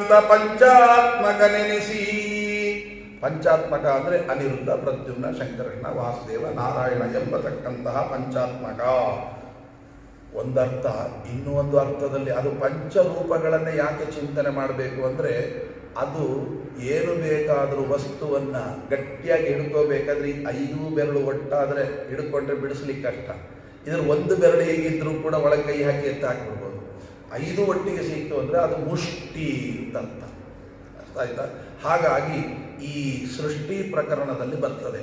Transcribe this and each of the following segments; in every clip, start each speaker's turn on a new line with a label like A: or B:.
A: ಅಂತ ಪಂಚಾತ್ಮಕ ನೆನೆಸಿ. ಪಂಚಾತ್ಮಕ ಅಂದರೆ ಅನಿರುದ್ಧ, ಪ್ರದ್ಯುಮ್ನ, ಶಂಕರಣ್ಣ, ವಾಸುದೇವ, ನಾರಾಯಣ ಎಂಬತಕ್ಕಂತಹ ಪಂಚಾತ್ಮಕ ಒಂದರ್ಥ. ಇನ್ನೂ ಒಂದು ಅರ್ಥದಲ್ಲಿ ಅದು ಪಂಚರೂಪಗಳನ್ನೇ ಯಾಕೆ ಚಿಂತನೆ ಮಾಡಬೇಕು ಅಂದರೆ, ಅದು ಏನು ಬೇಕಾದರೂ ವಸ್ತುವನ್ನು ಗಟ್ಟಿಯಾಗಿ ಹಿಡ್ಕೋಬೇಕಾದ್ರೆ 5 ಬೆರಳು ಒಟ್ಟಾದರೆ ಹಿಡ್ಕೊಂಡ್ರೆ ಬಿಡಿಸ್ಲಿಕ್ಕೆ ಕಷ್ಟ. ಇದ್ರ ಒಂದು ಬೆರಳು ಹೇಗಿದ್ರೂ ಕೂಡ ಒಳಗೆ ಕೈ ಹಾಕಿ ಎತ್ತಿ ಹಾಕ್ಬಿಡ್ಬೋದು. 5 ಒಟ್ಟಿಗೆ ಸಿಕ್ತು ಅಂದರೆ ಅದು ಮುಷ್ಟಿ ಅಂತ ಅರ್ಥ ಆಯ್ತಾ? ಹಾಗಾಗಿ ಈ ಸೃಷ್ಟಿ ಪ್ರಕರಣದಲ್ಲಿ ಬರ್ತದೆ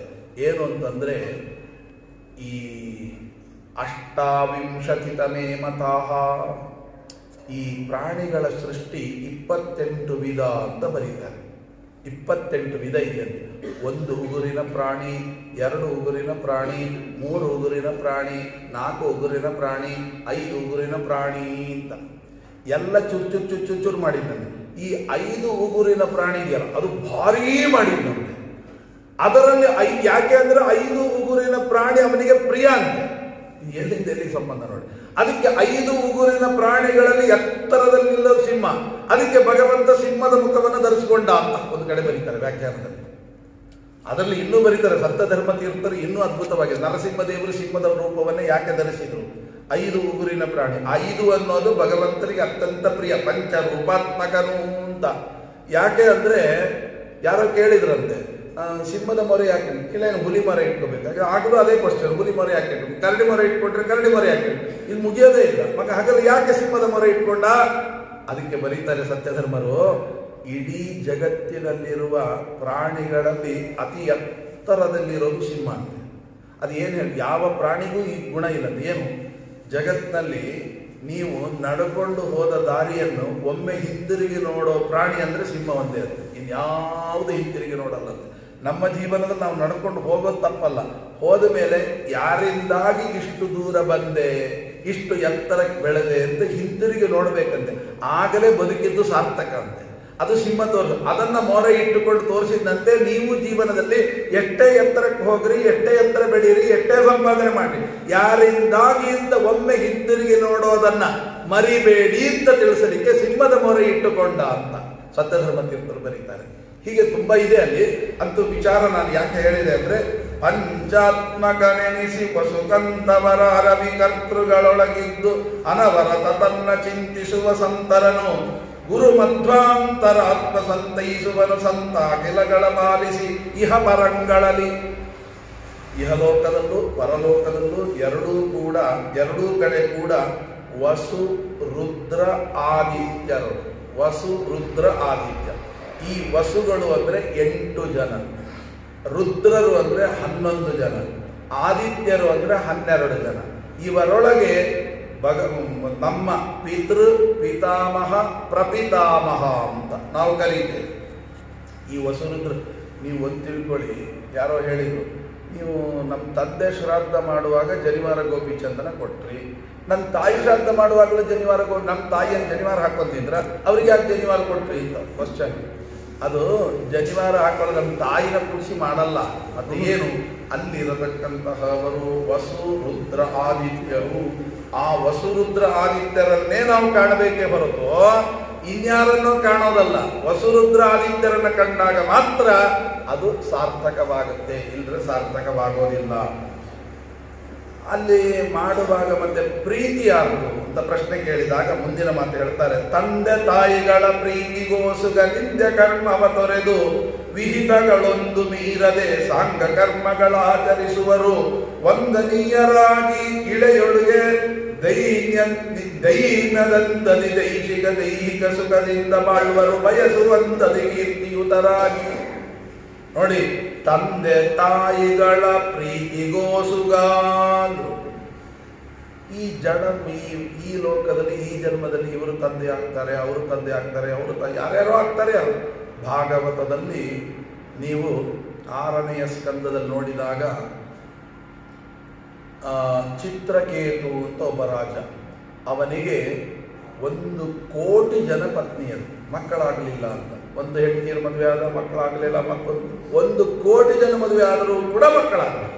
A: ಏನು ಅಂತಂದರೆ, ಈ 28ತಮೇ ಮತಾಹ, ಈ ಪ್ರಾಣಿಗಳ ಸೃಷ್ಟಿ 28 ವಿಧ ಅಂತ ಬರೀತಾರೆ. 28 ವಿಧ ಇದೆಯಂತೆ. 1 ಉಗುರಿನ ಪ್ರಾಣಿ, 2 ಉಗುರಿನ ಪ್ರಾಣಿ, 3 ಉಗುರಿನ ಪ್ರಾಣಿ, 4 ಉಗುರಿನ ಪ್ರಾಣಿ, 5 ಉಗುರಿನ ಪ್ರಾಣಿ ಅಂತ ಎಲ್ಲ ಚುಚ್ಚುರು ಮಾಡಿದ್ದಂತೆ. ಈ 5 ಉಗುರಿನ ಪ್ರಾಣಿ ಇದೆಯಲ್ಲ ಅದು ಭಾರೀ ಮಾಡಿದ್ದಂತೆ. ಅದರಲ್ಲಿ ಯಾಕೆ ಅಂದರೆ 5 ಉಗುರಿನ ಪ್ರಾಣಿ ಅವನಿಗೆ ಪ್ರಿಯ ಅಂತೆ. ಎಲ್ಲಿಂದ ಎಲ್ಲಿ ಸಂಬಂಧ ನೋಡಿ. ಅದಕ್ಕೆ 5 ಉಗುರಿನ ಪ್ರಾಣಿಗಳಲ್ಲಿ ಎತ್ತರದಲ್ಲಿ ನಿಲ್ಲೋದು ಸಿಂಹ. ಅದಕ್ಕೆ ಭಗವಂತ ಸಿಂಹದ ಮುಖವನ್ನು ಧರಿಸಿಕೊಂಡ ಅಂತ ಒಂದು ಕಡೆ ಬರೀತಾರೆ ವ್ಯಾಖ್ಯಾನದಲ್ಲಿ. ಅದರಲ್ಲಿ ಇನ್ನೂ ಬರೀತಾರೆ ಸಪ್ತಧರ್ಮ ತೀರ್ಥರು ಇನ್ನೂ ಅದ್ಭುತವಾಗಿದೆ. ನರಸಿಂಹದೇವರು ಸಿಂಹದ ರೂಪವನ್ನೇ ಯಾಕೆ ಧರಿಸಿದ್ರು? 5 ಉಗುರಿನ ಪ್ರಾಣಿ. 5 ಅನ್ನೋದು ಭಗವಂತನಿಗೆ ಅತ್ಯಂತ ಪ್ರಿಯ, ಪಂಚರೂಪಾತ್ಮಕನು ಅಂತ. ಯಾಕೆ ಅಂದರೆ ಯಾರೋ ಕೇಳಿದ್ರಂತೆ, ಸಿಂಹದ ಮೊರೆ ಯಾಕೆ ಇಲ್ಲ, ಏನು ಹುಲಿ ಮೊರೆ ಇಟ್ಕೋಬೇಕಾಗ ಆಗಲೂ ಅದೇ ಕ್ವಶನ್, ಹುಲಿ ಮೊರೆ ಯಾಕೆ ಇಟ್ಕೊಂಡು, ಕರಡಿ ಮೊರೆ ಇಟ್ಕೊಂಡ್ರೆ ಕರಡಿ ಮೊರೆ ಯಾಕೆ ಇದು ಮುಗಿಯೋದೇ ಇಲ್ಲ. ಮಗ ಹಾಗಾದ್ರೆ ಯಾಕೆ ಸಿಂಹದ ಮೊರೆ ಇಟ್ಕೊಂಡ? ಅದಕ್ಕೆ ಬರೀತಾರೆ ಸತ್ಯಧರ್ಮರು, ಇಡೀ ಜಗತ್ತಿನಲ್ಲಿರುವ ಪ್ರಾಣಿಗಳಲ್ಲಿ ಅತಿ ಎತ್ತರದಲ್ಲಿರೋದು ಸಿಂಹ ಅಂತ. ಅದು ಏನು ಹೇಳಿ, ಯಾವ ಪ್ರಾಣಿಗೂ ಈ ಗುಣ ಇಲ್ಲ. ಏನು ಜಗತ್ತಿನಲ್ಲಿ ನೀವು ನಡ್ಕೊಂಡು ಹೋದ ದಾರಿಯನ್ನು ಒಮ್ಮೆ ಹಿಂದಿರುಗಿ ನೋಡೋ ಪ್ರಾಣಿ ಅಂದರೆ ಸಿಂಹ ಒಂದೇ ಅಂತ. ಇನ್ಯಾವುದು ಹಿಂದಿರುಗಿ ನೋಡಲ್ಲಂತೆ. ನಮ್ಮ ಜೀವನದಲ್ಲಿ ನಾವು ನಡ್ಕೊಂಡು ಹೋಗೋದು ತಪ್ಪಲ್ಲ, ಹೋದ ಮೇಲೆ ಯಾರಿಂದಾಗಿ ಇಷ್ಟು ದೂರ ಬಂದೆ, ಇಷ್ಟು ಎತ್ತರಕ್ಕೆ ಬೆಳೆದೆ ಅಂತ ಹಿಂದಿರುಗಿ ನೋಡ್ಬೇಕಂತೆ. ಆಗಲೇ ಬದುಕಿದ್ದು ಸಾರ್ಥಕ ಅಂತೆ. ಅದು ಸಿಂಹ ತೋರಿಸ, ಅದನ್ನ ಮೊರೆ ಇಟ್ಟುಕೊಂಡು ತೋರಿಸಿದಂತೆ ನೀವು ಜೀವನದಲ್ಲಿ ಎಷ್ಟೇ ಎತ್ತರಕ್ಕೆ ಹೋಗ್ರಿ, ಎಷ್ಟೇ ಎತ್ತರ ಬೆಳೀರಿ, ಎಷ್ಟೇ ಸಂಪಾದನೆ ಮಾಡಿ, ಯಾರಿಂದಾಗಿ ಅಂತ ಒಮ್ಮೆ ಹಿಂದಿರುಗಿ ನೋಡೋದನ್ನ ಮರಿಬೇಡಿ ಅಂತ ತಿಳಿಸಲಿಕ್ಕೆ ಸಿಂಹದ ಮೊರೆ ಇಟ್ಟುಕೊಂಡ ಅಂತ ಸತ್ಯಧರ್ಮ ತೀರ್ಥರು ಬರೀತಾರೆ. ಹೀಗೆ ತುಂಬಾ ಇದೆ ಅಲ್ಲಿ. ಅಂತೂ ವಿಚಾರ ನಾನು ಯಾಕೆ ಹೇಳಿದೆ ಅಂದ್ರೆ, ಪಂಚಾತ್ಮಕ ನೆನೆಸಿ ಪಶುಕಂತವರ ರವಿ ಕರ್ತೃಗಳೊಳಗಿದ್ದು ಅನವರತ ತನ್ನ ಚಿಂತಿಸುವ ಸಂತರನು ಗುರು ಮಧ್ವಾಂತರ ಆತ್ಮ ಸಂತೈಸುವನು ಸಂತ ಅಖಿಲಗಳ ಪಾಲಿಸಿ ಇಹ ಪರಂಗಳಲ್ಲಿ. ಇಹಲೋಕದಲ್ಲೂ ಪರಲೋಕದಲ್ಲೂ ಎರಡೂ ಕಡೆ ಕೂಡ ವಸು ರುದ್ರ ಆದಿತ್ಯರು. ವಸು ರುದ್ರ ಆದಿತ್ಯ. ಈ ವಸುಗಳು ಅಂದರೆ 8 ಜನ, ರುದ್ರರು ಅಂದರೆ 11 ಜನ, ಆದಿತ್ಯರು ಅಂದರೆ 12 ಜನ. ಇವರೊಳಗೆ ನಮ್ಮ ಪಿತೃ ಪಿತಾಮಹ ಪ್ರಪಿತಾಮಹ ಅಂತ ನಾವು ಕರೀತೇವೆ. ಈ ವಸುರುದ್ರ ನೀವು ಒಂದು ತಿಳ್ಕೊಳ್ಳಿ, ಯಾರೋ ಹೇಳಿದರು, ನೀವು ನಮ್ಮ ತಂದೆ ಶ್ರಾದ್ದ ಮಾಡುವಾಗ ಜನಿವಾರ ಗೋಪಿಚಂದನ ಕೊಟ್ರಿ, ನನ್ನ ತಾಯಿ ಶ್ರಾದ್ದ ಮಾಡುವಾಗಲೂ ಜನಿವಾರ ನಮ್ಮ ತಾಯಿಯನ್ನು ಜನಿವಾರ ಹಾಕೊಂತಿದ್ರ, ಅವ್ರಿಗೆ ಯಾಕೆ ಜನಿವಾರ ಕೊಟ್ರಿ ಅಂತ ಕ್ವಶನ್. ಅದು ಜನಿವಾರ ಹಾಕೊಳ್ಳೋ ನಮ್ಮ ತಾಯಿನ ಕುಡಿಸಿ ಮಾಡಲ್ಲ. ಅದು ಏನು, ಅಲ್ಲಿರತಕ್ಕಂತಹವರು ವಸು ರುದ್ರ ಆದಿತ್ಯರು. ಆ ವಸು ರುದ್ರ ಆದಿತ್ಯರನ್ನೇ ನಾವು ಕಾಣಬೇಕೇ ಹೊರತು ಇನ್ಯಾರನ್ನೂ ಕಾಣೋದಲ್ಲ. ವಸು ರುದ್ರ ಆದಿತ್ಯರನ್ನ ಕಂಡಾಗ ಮಾತ್ರ ಅದು ಸಾರ್ಥಕವಾಗುತ್ತೆ, ಇಲ್ಲದ್ರೆ ಸಾರ್ಥಕವಾಗೋದಿಲ್ಲ. ಅಲ್ಲಿ ಮಾಡುವಾಗ ಮತ್ತೆ ಪ್ರೀತಿ ಯಾರು ಅಂತ ಪ್ರಶ್ನೆ ಕೇಳಿದಾಗ ಮುಂದಿನ ಮಾತು ಹೇಳ್ತಾರೆ, ತಂದೆ ತಾಯಿಗಳ ಪ್ರೀತಿಗೋಸುಗ ನಿತ್ಯ ಕರ್ಮವ ತೊರೆದು ವಿಹಿತಗಳೊಂದು ಮೀರದೆ ಸಾಂಗ ಕರ್ಮಗಳಾಚರಿಸುವರು. ವಂದನೀಯರಾಗಿ ಇಳೆಯೊಳಗೆ ದೈನದಂತದಿ ದೈಹಿಕ ಸುಖದಿಂದ ಬಾಳುವರು. ಬಯಸುವಂತದಿ ಕೀರ್ತಿಯುತರಾಗಿ. ನೋಡಿ, ತಂದೆ ತಾಯಿಗಳ ಪ್ರೀತಿಗೋಸುಗ ಅಂದ್ರು. ಈ ಈ ಲೋಕದಲ್ಲಿ ಈ ಜನ್ಮದಲ್ಲಿ ಇವರು ತಂದೆ ಆಗ್ತಾರೆ, ಅವರು ತಂದೆ ಆಗ್ತಾರೆ, ಅವರು ಯಾರ್ಯಾರೋ ಆಗ್ತಾರೆ. ಭಾಗವತದಲ್ಲಿ ನೀವು 6ನೇ ಸ್ಕಂದದಲ್ಲಿ ನೋಡಿದಾಗ ಚಿತ್ರಕೇತು ಅಂತ ಒಬ್ಬ ರಾಜ, ಅವನಿಗೆ 1 ಕೋಟಿ ಜನ ಪತ್ನಿಯರು, ಮಕ್ಕಳಾಗಲಿಲ್ಲ ಅಂತ. ಒಂದು ಹೆಂಡತಿಯರು ಮದುವೆ ಆದ, ಮಕ್ಕಳಾಗಲಿಲ್ಲ. ಮತ್ತೊಂದು 1 ಕೋಟಿ ಜನ ಮದುವೆ ಆದರೂ ಕೂಡ ಮಕ್ಕಳಾಗಲಿಲ್ಲ.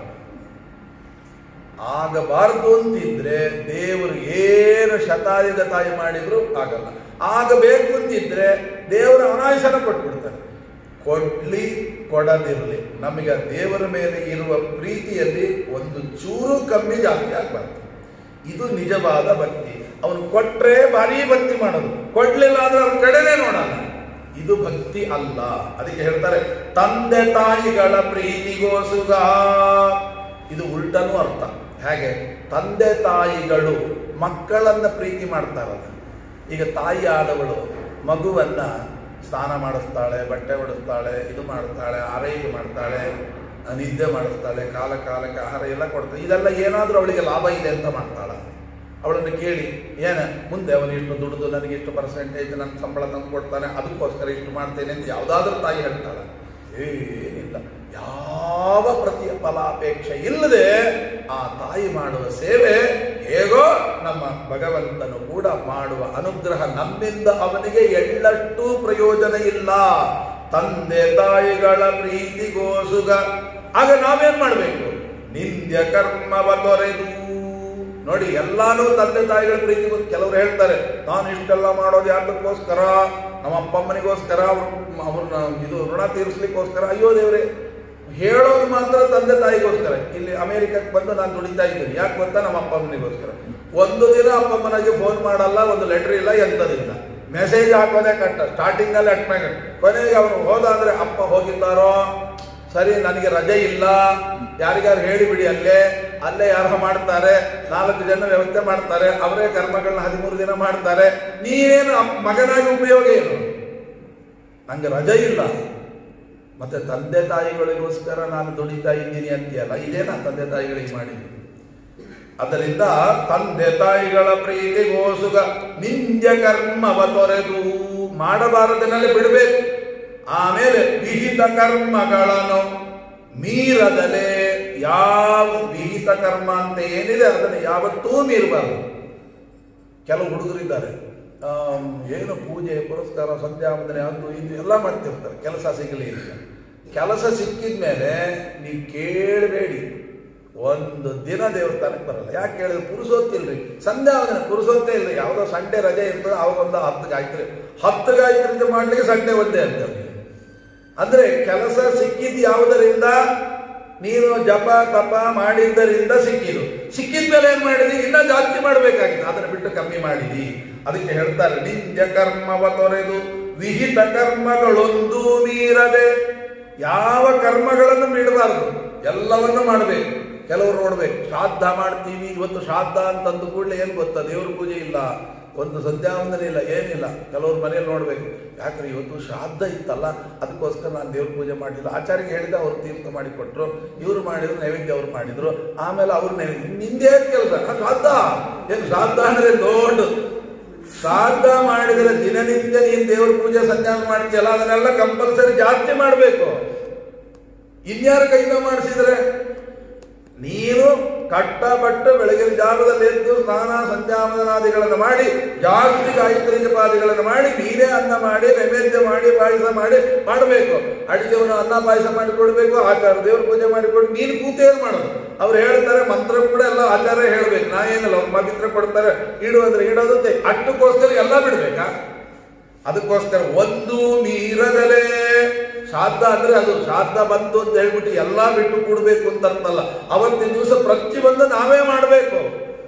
A: ಆಗಬಾರದು ಅಂತಿದ್ರೆ ದೇವರು ಏನು ಶತಾಯುಗತಾಯಿ ಮಾಡಿದ್ರು ಆಗಲ್ಲ. ಆಗಬೇಕು ಅಂತಿದ್ರೆ ದೇವರ ಅನಾಯಸನ ಕೊಟ್ಬಿಡ್ತಾನೆ. ಕೊಡ್ಲಿ ಕೊಡದಿರಲಿ, ನಮಗೆ ದೇವರ ಮೇಲೆ ಇರುವ ಪ್ರೀತಿಯಲ್ಲಿ ಒಂದು ಚೂರು ಕಮ್ಮಿ ಜಾಸ್ತಿ ಆಗಬಾರ್ದು. ಇದು ನಿಜವಾದ ಭಕ್ತಿ. ಅವನು ಕೊಟ್ರೆ ಭಾರಿ ಭಕ್ತಿ ಮಾಡೋದು, ಕೊಡ್ಲಿಲ್ಲ ಅಂದ್ರೆ ಅವ್ನ ಕಡೆನೇ ನೋಡಲ್ಲ. ಇದು ಭಕ್ತಿ ಅಲ್ಲ. ಅದಕ್ಕೆ ಹೇಳ್ತಾರೆ ತಂದೆ ತಾಯಿಗಳ ಪ್ರೀತಿಗೋಸುಗ. ಇದು ಉಲ್ಟನೂ ಅರ್ಥ. ಹೇಗೆ? ತಂದೆ ತಾಯಿಗಳು ಮಕ್ಕಳನ್ನ ಪ್ರೀತಿ ಮಾಡ್ತಾರಲ್ಲ. ಈಗ ತಾಯಿ ಆದವಳು ಮಗುವನ್ನ ಸ್ನಾನ ಮಾಡಿಸ್ತಾಳೆ, ಬಟ್ಟೆ ಹೊಡಿಸ್ತಾಳೆ, ಇದು ಮಾಡ್ತಾಳೆ, ಆರೈಕೆ ಮಾಡ್ತಾಳೆ, ನಿದ್ದೆ ಮಾಡಿಸ್ತಾಳೆ, ಕಾಲಕ್ಕೆ ಆಹಾರ ಎಲ್ಲ ಕೊಡ್ತಾಳೆ. ಇದೆಲ್ಲ ಏನಾದರೂ ಅವಳಿಗೆ ಲಾಭ ಇದೆ ಅಂತ ಮಾಡ್ತಾಳೆ. ಅವಳನ್ನು ಕೇಳಿ ಏನ ಮುಂದೆ ಅವನು ಇಷ್ಟು ದುಡಿದು ನನಗೆ ಇಷ್ಟು ಪರ್ಸೆಂಟೇಜ್ ನನ್ನ ಸಂಬಳ ತಂದು ಕೊಡ್ತಾನೆ, ಅದಕ್ಕೋಸ್ಕರ ಇಷ್ಟು ಮಾಡ್ತೇನೆ ಅಂತ ಯಾವುದಾದ್ರೂ ತಾಯಿ ಹೇಳ್ತಾಳೆ? ಏನಿಲ್ಲ. ಯಾವ ಪ್ರತಿಫಲಾಪೇಕ್ಷೆ ಇಲ್ಲದೆ ಆ ತಾಯಿ ಮಾಡುವ ಸೇವೆ ಹೇಗೋ ನಮ್ಮ ಭಗವಂತನು ಕೂಡ ಮಾಡುವ ಅನುಗ್ರಹ ನಮ್ಮಿಂದ ಅವನಿಗೆ ಎಳ್ಳಷ್ಟು ಪ್ರಯೋಜನ ಇಲ್ಲ. ತಂದೆ ತಾಯಿಗಳ ಪ್ರೀತಿಗೋಸುಗ. ಆಗ ನಾವೇನ್ ಮಾಡಬೇಕು? ನಿಂದ್ಯ ಕರ್ಮವ ತೊರೆದು. ನೋಡಿ, ಎಲ್ಲಾನು ತಂದೆ ತಾಯಿಗಳ ಪ್ರೀತಿ. ಕೆಲವರು ಹೇಳ್ತಾರೆ ನಾನು ಇಷ್ಟೆಲ್ಲ ಮಾಡೋದು ಯಾತಕ್ಕೋಸ್ಕರ? ನಮ್ಮ ಅಪ್ಪ ಅಮ್ಮನಿಗೋಸ್ಕರ, ಅವ್ರನ್ನ ಇದು ಋಣ ತೀರಿಸ್ಲಿಕ್ಕೋಸ್ಕರ. ಅಯ್ಯೋ ದೇವ್ರೆ, ಹೇಳೋದು ಮಾತ್ರ ತಂದೆ ತಾಯಿಗೋಸ್ಕರ. ಇಲ್ಲಿ ಅಮೆರಿಕಕ್ಕೆ ಬಂದು ನಾನು ದುಡಿತಾ ಇದ್ದೀನಿ, ಯಾಕೆ ಗೊತ್ತಾ? ನಮ್ಮ ಅಪ್ಪ ಅಮ್ಮನಿಗೋಸ್ಕರ. ಒಂದು ದಿನ ಅಪ್ಪ ಅಮ್ಮನಿಗೆ ಫೋನ್ ಮಾಡಲ್ಲ, ಒಂದು ಲೆಟರ್ ಇಲ್ಲ, ಎಂಥದಿಲ್ಲ. ಮೆಸೇಜ್ ಹಾಕೋದೇ ಕಷ್ಟ. ಸ್ಟಾರ್ಟಿಂಗಲ್ಲಿ ಅಟ್ಮೇಲೆ ಕೊನೆಗೆ ಅವನು ಹೋದ ಅಂದ್ರೆ ಅಪ್ಪ ಹೋಗಿದ್ದಾರೋ, ಸರಿ ನನಗೆ ರಜೆ ಇಲ್ಲ, ಯಾರಿಗಾರು ಹೇಳಿಬಿಡಿ, ಅಲ್ಲೇ ಯಾರು ಮಾಡ್ತಾರೆ, 4 ಜನ ವ್ಯವಸ್ಥೆ ಮಾಡ್ತಾರೆ, ಅವರೇ ಕರ್ಮಗಳನ್ನ 13 ದಿನ ಮಾಡ್ತಾರೆ. ನೀನೇನು ಮಗನಾಗಿ ಉಪಯೋಗ ಏನು? ನಂಗೆ ರಜೆ ಇಲ್ಲ. ಮತ್ತೆ ತಂದೆ ತಾಯಿಗಳಿಗೋಸ್ಕರ ನಾನು ದುಡಿತಾ ಇದ್ದೀನಿ ಅಂತೀಯಲ್ಲ, ಇದೇನಾ ತಂದೆ ತಾಯಿಗಳಿಗೆ ಮಾಡಿದ್ದು? ಅದರಿಂದ ತಂದೆ ತಾಯಿಗಳ ಪ್ರೀತಿಗೋಸುಗ ನಿಂದ್ಯ ಕರ್ಮವ ತೊರೆದು. ಮಾಡಬಾರದನ್ನೆಲ್ಲ ಬಿಡಬೇಕು. ಆಮೇಲೆ ವಿಹಿತ ಕರ್ಮಗಳನ್ನು ಮೀರದಲೇ. ಯಾವ ವಿಹಿತ ಕರ್ಮ ಅಂತ ಏನಿದೆ ಅದನ್ನು ಯಾವತ್ತೂ ಮೀರಬಾರದು. ಕೆಲವು ಹುಡುಗರಿದ್ದಾರೆ, ಏನು ಪೂಜೆ ಪುರಸ್ಕಾರ ಸಂಧ್ಯಾ ವಂದನೆ ಅದು ಇದು ಎಲ್ಲ ಮಾಡ್ತಿರ್ತಾರೆ, ಕೆಲಸ ಸಿಗಲಿ ಅಂತ. ಕೆಲಸ ಸಿಕ್ಕಿದ ಮೇಲೆ ನೀವು ಕೇಳಬೇಡಿ, ಒಂದು ದಿನ ದೇವಸ್ಥಾನಕ್ಕೆ ಬರಲ್ಲ. ಯಾಕೆ ಕೇಳಿದ್ರೆ ಪುರುಸೊತ್ತಿಲ್ರಿ, ಸಂಧ್ಯಾ ವಂದನೆ ಪುರುಸೊತ್ತೇ ಇಲ್ರಿ. ಯಾವುದೋ ಸಂಡೆ ರಜೆ ಇರ್ತದೆ, ಅವಾಗ ಒಂದು 10 ಗಾಯತ್ರಿ ಮಾಡ್ಲಿಕ್ಕೆ ಸಂಡೆ ಒಂದೇ ಅಂತ. ಅಂದ್ರೆ ಕೆಲಸ ಸಿಕ್ಕಿದ್ದು ಯಾವುದರಿಂದ? ನೀನು ಜಪ ತಪ ಮಾಡಿದ್ದರಿಂದ ಸಿಕ್ಕಿದು. ಸಿಕ್ಕಿದ್ಮೇಲೆ ಏನ್ ಮಾಡಿದಿ? ಇನ್ನ ಜಾಸ್ತಿ ಮಾಡಬೇಕಾಗಿತ್ತು, ಅದನ್ನು ಬಿಟ್ಟು ಕಮ್ಮಿ ಮಾಡಿದಿ. ಅದಕ್ಕೆ ಹೇಳ್ತಾರೆ ನಿಂದ್ಯ ಕರ್ಮವ ತೊರೆದು ವಿಹಿತ ಕರ್ಮಗಳೊಂದು ಮೀರದೆ. ಯಾವ ಕರ್ಮಗಳನ್ನು ಬಿಡಬಾರದು, ಎಲ್ಲವನ್ನು ಮಾಡಬೇಕು. ಕೆಲವರು ನೋಡ್ಬೇಕು, ಶ್ರಾದ್ದ ಮಾಡ್ತೀವಿ, ಇವತ್ತು ಶ್ರಾದ್ದ ಅಂತಂದು ಕೂಡಲೇ ಏನ್ ಗೊತ್ತಾ? ದೇವ್ರ ಪೂಜೆ ಇಲ್ಲ, ಒಂದು ಸಂಧ್ಯಾವಂದನೆ ಇಲ್ಲ, ಏನಿಲ್ಲ. ಕೆಲವ್ರ ಮನೇಲಿ ನೋಡ್ಬೇಕು, ಯಾಕ್ರಿ ಇವತ್ತು ಶ್ರಾದ್ದ ಇತ್ತಲ್ಲ, ಅದಕ್ಕೋಸ್ಕರ ನಾನು ದೇವ್ರ ಪೂಜೆ ಮಾಡಲಿಲ್ಲ. ಆಚಾರ್ಯಗೆ ಹೇಳಿದ ಅವ್ರು ತೀರ್ಥ ಮಾಡಿಕೊಟ್ರು, ಇವ್ರು ಮಾಡಿದ್ರು, ನೈವೇದ್ಯ ಅವ್ರು ಮಾಡಿದ್ರು, ಆಮೇಲೆ ಅವ್ರ ನೈವೇದ್ಯ. ನಿಂದೇನು ಕೆಲಸ? ಶ್ರಾದ್ದ ಏನು? ಶ್ರಾದ್ದ ಅಂದ್ರೆ ದೊಡ್ಡ ಶ್ರಾದ್ದ ಮಾಡಿದ್ರೆ ದಿನನಿತ್ಯ ನೀನು ದೇವ್ರ ಪೂಜೆ ಸಂಧ್ಯಾನ ಮಾಡ್ತೀಯಲ್ಲ, ಅದನ್ನೆಲ್ಲ ಕಂಪಲ್ಸರಿ ಜಾಸ್ತಿ ಮಾಡಬೇಕು. ಇನ್ಯಾರ ಕೈಯಿಂದ ಮಾಡಿಸಿದ್ರೆ? ನೀನು ಕಟ್ಟಪಟ್ಟು ಬೆಳಗಿನ ಜಾವದಲ್ಲಿ ಎದ್ದು ಸ್ನಾನ ಸಂಧ್ಯಾವಂದನಾದಿಗಳನ್ನು ಮಾಡಿ, ಜಾಸ್ತಿ ಗಾಯತ್ರಿ ಜಪಾದಿಗಳನ್ನು ಮಾಡಿ, ನೀನೇ ಅನ್ನ ಮಾಡಿ, ನೈವೇದ್ಯ ಮಾಡಿ, ಪಾಯಸ ಮಾಡಿ ಮಾಡಬೇಕು. ಅಡಿಗೆವನು ಅನ್ನ ಪಾಯಸ ಮಾಡಿಕೊಡ್ಬೇಕು, ಆಚಾರ ದೇವ್ರ ಪೂಜೆ ಮಾಡಿಕೊಡು. ನೀನು ಕೂತೇನು ಮಾಡೋದು? ಅವ್ರು ಹೇಳ್ತಾರೆ ಮಂತ್ರ ಕೂಡ ಎಲ್ಲ ಆಚಾರ ಹೇಳ್ಬೇಕು. ನಾವೇನಲ್ಲ, ಅವ್ರ ಪವಿತ್ರ ಕೊಡ್ತಾರೆ, ಇಡು ಅಂದ್ರೆ ಇಡೋದಂತೆ. ಅಷ್ಟಕ್ಕೋಸ್ಕರ ಎಲ್ಲ ಬಿಡ್ಬೇಕಾ? ಅದಕ್ಕೋಸ್ಕರ ಒಂದು ಮೀರದಲೇ. ಶ್ರಾದ್ದ ಅಂದ್ರೆ ಅದು ಶ್ರಾದ್ದ ಬಂತು ಅಂತ ಹೇಳ್ಬಿಟ್ಟು ಎಲ್ಲ ಬಿಟ್ಟು ಕೂಡಬೇಕು ಅಂತ ಅರ್ಥಲ್ಲ. ಅವತ್ತಿನ ದಿವಸ ಪ್ರತಿಯೊಂದು ನಾವೇ ಮಾಡಬೇಕು.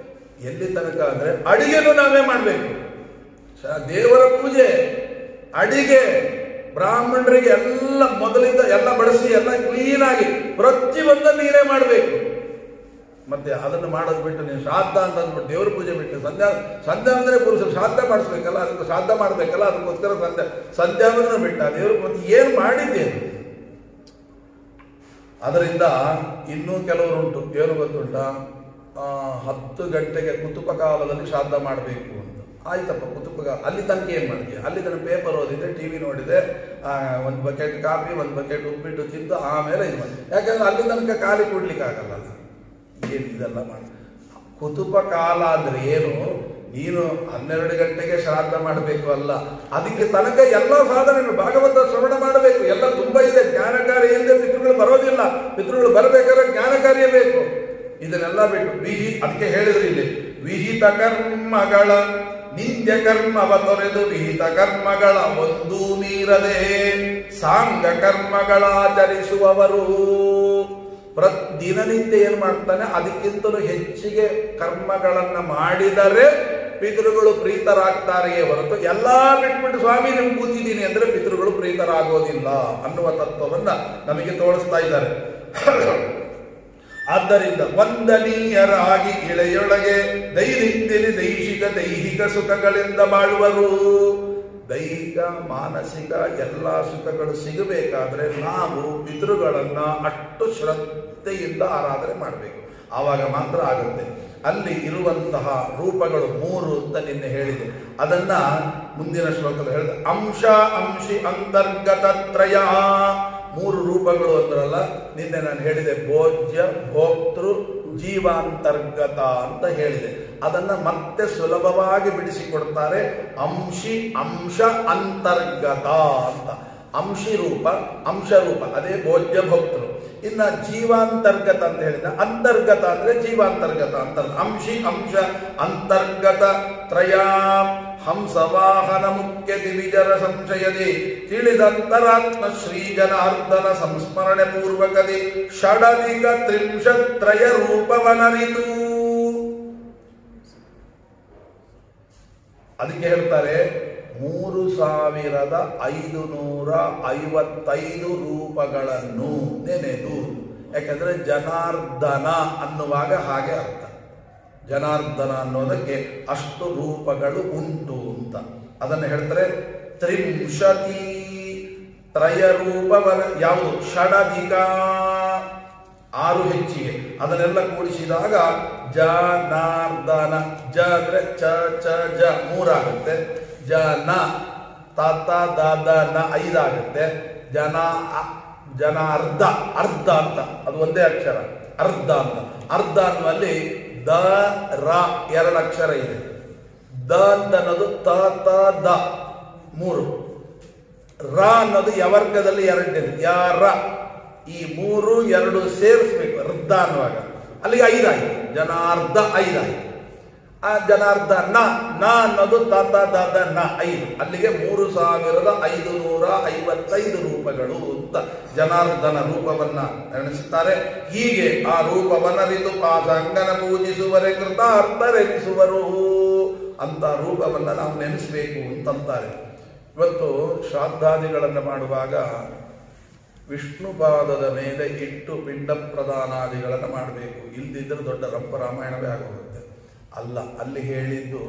A: ಎಲ್ಲಿ ತನಕ ಅಂದ್ರೆ ಅಡಿಗೆನೂ ನಾವೇ ಮಾಡಬೇಕು. ದೇವರ ಪೂಜೆ, ಅಡಿಗೆ, ಬ್ರಾಹ್ಮಣರಿಗೆ ಎಲ್ಲ ಮೊದಲಿಂದ ಎಲ್ಲ ಬಡಿಸಿ ಎಲ್ಲ ಕ್ಲೀನ್ ಆಗಿ ಪ್ರತಿಯೊಂದು ನೀರೇ ಮಾಡಬೇಕು. ಮತ್ತೆ ಅದನ್ನು ಮಾಡೋದು ಬಿಟ್ಟು ನೀನು ಶ್ರಾದ್ದ ಅಂತ ಅಂದ್ಬಿಟ್ಟು ದೇವ್ರ ಪೂಜೆ ಬಿಟ್ಟು ಸಂಧ್ಯಾ ಅಂದ್ರೆ ಪುರುಷರು ಶ್ರಾದ್ದ ಮಾಡಿಸ್ಬೇಕಲ್ಲ, ಅದಕ್ಕೆ ಶ್ರಾದ್ದ ಮಾಡಬೇಕಲ್ಲ, ಅದಕ್ಕೋಸ್ಕರ ಸಂಧ್ಯಾವಂದನೆ ಬಿಟ್ಟ ದೇವ್ರ ಮತ್ತೆ ಏನು ಮಾಡಿದ್ದೇನೆ. ಅದರಿಂದ ಇನ್ನೂ ಕೆಲವರುಂಟು, ಏನು ಗೊತ್ತುಂಟ, 10 ಗಂಟೆಗೆ ಕುತುಪ ಕಾಲದಲ್ಲಿ ಶ್ರಾದ್ದ ಮಾಡಬೇಕು ಅಂತ. ಆಯ್ತಪ್ಪ, ಕುತುಪ ಅಲ್ಲಿ ತನಕ ಏನು ಮಾಡ್ತೀಯ? ಅಲ್ಲಿ ತನಕ ಪೇಪರ್ ಓದಿದೆ, TV ನೋಡಿದೆ, 1 ಬಕೆಟ್ ಕಾಫಿ, 1 ಬಕೆಟ್ ಉಪ್ಪಿಟ್ಟು ತಿಂದು ಆಮೇಲೆ ಇದು ಮಾಡಿ. ಯಾಕಂದ್ರೆ ಅಲ್ಲಿ ತನಕ ಖಾಲಿ ಕೊಡ್ಲಿಕ್ಕೆ ಆಗಲ್ಲ. ಏನು ಇದೆಲ್ಲ ಮಾಡಿ ಕುತುಪ ಕಾಲ ಅಂದ್ರೆ ಏನು? ನೀನು 12 ಗಂಟೆಗೆ ಶ್ರಾದ್ದ ಮಾಡಬೇಕು ಅಲ್ಲ, ಅದಕ್ಕೆ ತನಕ ಎಲ್ಲ ಸಾಧನೆಗಳು ಭಾಗವತ ಶ್ರವಣ ಮಾಡಬೇಕು. ಎಲ್ಲ ತುಂಬಾ ಇದೆ. ಜ್ಞಾನ ಕಾರ್ಯ ಇಲ್ಲದೆ ಪಿತೃಗಳು ಬರೋದಿಲ್ಲ. ಪಿತೃಗಳು ಬರಬೇಕಾದ್ರೆ ಜ್ಞಾನ ಕಾರ್ಯ ಬೇಕು. ಇದನ್ನೆಲ್ಲ ಬಿಟ್ಟು ಅದಕ್ಕೆ ಹೇಳಿದ್ರು ಇಲ್ಲಿ ವಿಹಿತ ಕರ್ಮಗಳ ನಿತ್ಯ ಕರ್ಮವ ತೊರೆದು ವಿಹಿತ ಕರ್ಮಗಳ ಒಂದೂ ಮೀರದೆ ಸಾಂಗ ಕರ್ಮಗಳಾಚರಿಸುವವರು. ದಿನನಿತ್ಯ ಏನ್ ಮಾಡ್ತಾನೆ, ಅದಕ್ಕಿಂತಲೂ ಹೆಚ್ಚಿಗೆ ಕರ್ಮಗಳನ್ನ ಮಾಡಿದರೆ ಪಿತೃಗಳು ಪ್ರೀತರಾಗ್ತಾರೆಯೇ ಹೊರತು ಎಲ್ಲಾ ಬಿಟ್ಬಿಟ್ಟು ಸ್ವಾಮಿ ನಿಮ್ಗೆ ಕೂತಿದ್ದೀನಿ ಅಂದ್ರೆ ಪಿತೃಗಳು ಪ್ರೀತರಾಗೋದಿಲ್ಲ ಅನ್ನುವ ತತ್ವವನ್ನ ನಮಗೆ ತೋರಿಸ್ತಾ ಇದ್ದಾರೆ. ಆದ್ದರಿಂದ ವಂದನೀಯರಾಗಿ ಇಳೆಯೊಳಗೆ ದೈನಿತ್ಯಲಿ ದೈಹಿಕ ಸುಖಗಳಿಂದ ಬಾಳುವರು. ದೈಹಿಕ ಮಾನಸಿಕ ಎಲ್ಲ ಸುಖಗಳು ಸಿಗಬೇಕಾದ್ರೆ ನಾವು ಪಿತೃಗಳನ್ನ ಅಷ್ಟು ಶ್ರದ್ಧೆಯಿಂದ ಆರಾಧನೆ ಮಾಡಬೇಕು, ಆವಾಗ ಮಾತ್ರ ಆಗುತ್ತೆ. ಅಲ್ಲಿ ಇರುವಂತಹ ರೂಪಗಳು 3 ಅಂತ ನಿನ್ನೆ ಹೇಳಿದೆ. ಅದನ್ನ ಮುಂದಿನ ಶ್ಲೋಕದಲ್ಲಿ ಹೇಳಿದೆ. ಅಂಶ ಅಂಶಿ ಅಂತರ್ಗತ ತ್ರಯ 3 ರೂಪಗಳು ಅಂದ್ರಲ್ಲ, ನಿನ್ನೆ ನಾನು ಹೇಳಿದೆ ಭೋಜ್ಯ ಭೋಕ್ತೃ ಜೀವಾಂತರ್ಗತ ಅಂತ ಹೇಳಿದೆ. ಅದನ್ನ ಮತ್ತೆ ಸುಲಭವಾಗಿ ಬಿಡಿಸಿಕೊಡ್ತಾರೆ. ಅಂಶಿ ಅಂಶ ಅಂತರ್ಗತ ಅಂತ. ಅಂಶಿ ರೂಪ ಅಂಶ ರೂಪ ಅದೇ ಭೋಜ್ಯ ಭೋಕ್ತೃ. ಇನ್ನ ಜೀವಾಂತರ್ಗತ ಅಂತ ಹೇಳಿದ, ಅಂತರ್ಗತ ಅಂದ್ರೆ ಜೀವಾಂತರ್ಗತ ಅಂತ. ಅಂಶಿ ಅಂಶ ಅಂತರ್ಗತ ತ್ರಯ ಹಂಸವಾಹನ ಮುಖ್ಯ ದಿವಿಜರ ಸಂಶಯದಿ ತಿಳಿದಂತರಾತ್ಮ ಶ್ರೀ ಜನಾರ್ದನ ಸಂಸ್ಮರಣೆ ಪೂರ್ವಕದಿ ಷಡಧಿಕ ತ್ರಿಂಶತ್ರಯ ರೂಪವನರಿತು. ಅದಕ್ಕೆ ಹೇಳ್ತಾರೆ 3555 ರೂಪಗಳನ್ನು ನೆನೆದು. ಯಾಕಂದ್ರೆ ಜನಾರ್ದನ ಅನ್ನುವಾಗ ಹಾಗೆ ಅರ್ಥ, ಜನಾರ್ದನ ಅನ್ನೋದಕ್ಕೆ ಅಷ್ಟು ರೂಪಗಳು ಉಂಟು ಅಂತ. ಅದನ್ನು ಹೇಳ್ತಾರೆ ತ್ರಿಂಶತಿ ತ್ರಯ ರೂಪವನ. ಯಾವುದು? ಷಡಧಿಕ 6 ಹೆಚ್ಚಿಗೆ. ಅದನ್ನೆಲ್ಲ ಕೂಡಿಸಿದಾಗ ಜನಾರ್ದನ. ಜ ಅಂದ್ರೆ ಚ ಚ ಜ 3 ಆಗುತ್ತೆ. ಜನ ತತ ದ ನ 5 ಆಗುತ್ತೆ. ಜನ ಅರ್ಧ ಅರ್ಧ ಅಂತ, ಅದು ಒಂದೇ ಅಕ್ಷರ ಅರ್ಧ ಅಂತ. ಅರ್ಧ ಅನ್ನುವಲ್ಲಿ ದ ರ 2 ಅಕ್ಷರ ಇದೆ. ದ ಅಂತ ಅನ್ನೋದು ತ ತ ದ 3. ರ ಅನ್ನೋದು ಯವರ್ಗದಲ್ಲಿ 2 ಇದೆ. ಯಾರ ಈ 3 2 ಸೇರಿಸ್ಬೇಕು ಅರ್ಧ ಅನ್ನುವಾಗ ಅಲ್ಲಿಗೆ 5 ಆಯ್ತು. ಜನಾರ್ಧ 5 ಆಯ್ತು. ಆ ಜನಾರ್ಧ ನ ಅನ್ನೋದು ತಾತ ದಾದ ನ 5, ಅಲ್ಲಿಗೆ 3555 ರೂಪಗಳು ಅಂತ ಜನಾರ್ದನ ರೂಪವನ್ನ ಎಣಿಸುತ್ತಾರೆ. ಹೀಗೆ ಆ ರೂಪವನ್ನರಿತು ಪಾಸಾಂಗನ ಪೂಜಿಸುವರೆ ಕೃತಾರ್ಥರೆನಿಸುವರು ಅಂತ ರೂಪವನ್ನ ನಾವು ನೆನೆಸಬೇಕು ಅಂತಂತಾರೆ. ಇವತ್ತು ಶ್ರಾದ್ದಾದಿಗಳನ್ನು ಮಾಡುವಾಗ ವಿಷ್ಣು ಪಾದದ ಮೇಲೆ ಇಟ್ಟು ಪಿಂಡ ಪ್ರದಾನಾದಿಗಳನ್ನು ಮಾಡಬೇಕು. ಇಲ್ದಿದ್ದರೆ ದೊಡ್ಡ ರಂಪ ರಾಮಾಯಣವೇ ಆಗೋಗುತ್ತೆ. ಅಲ್ಲ, ಅಲ್ಲಿ ಹೇಳಿದ್ದು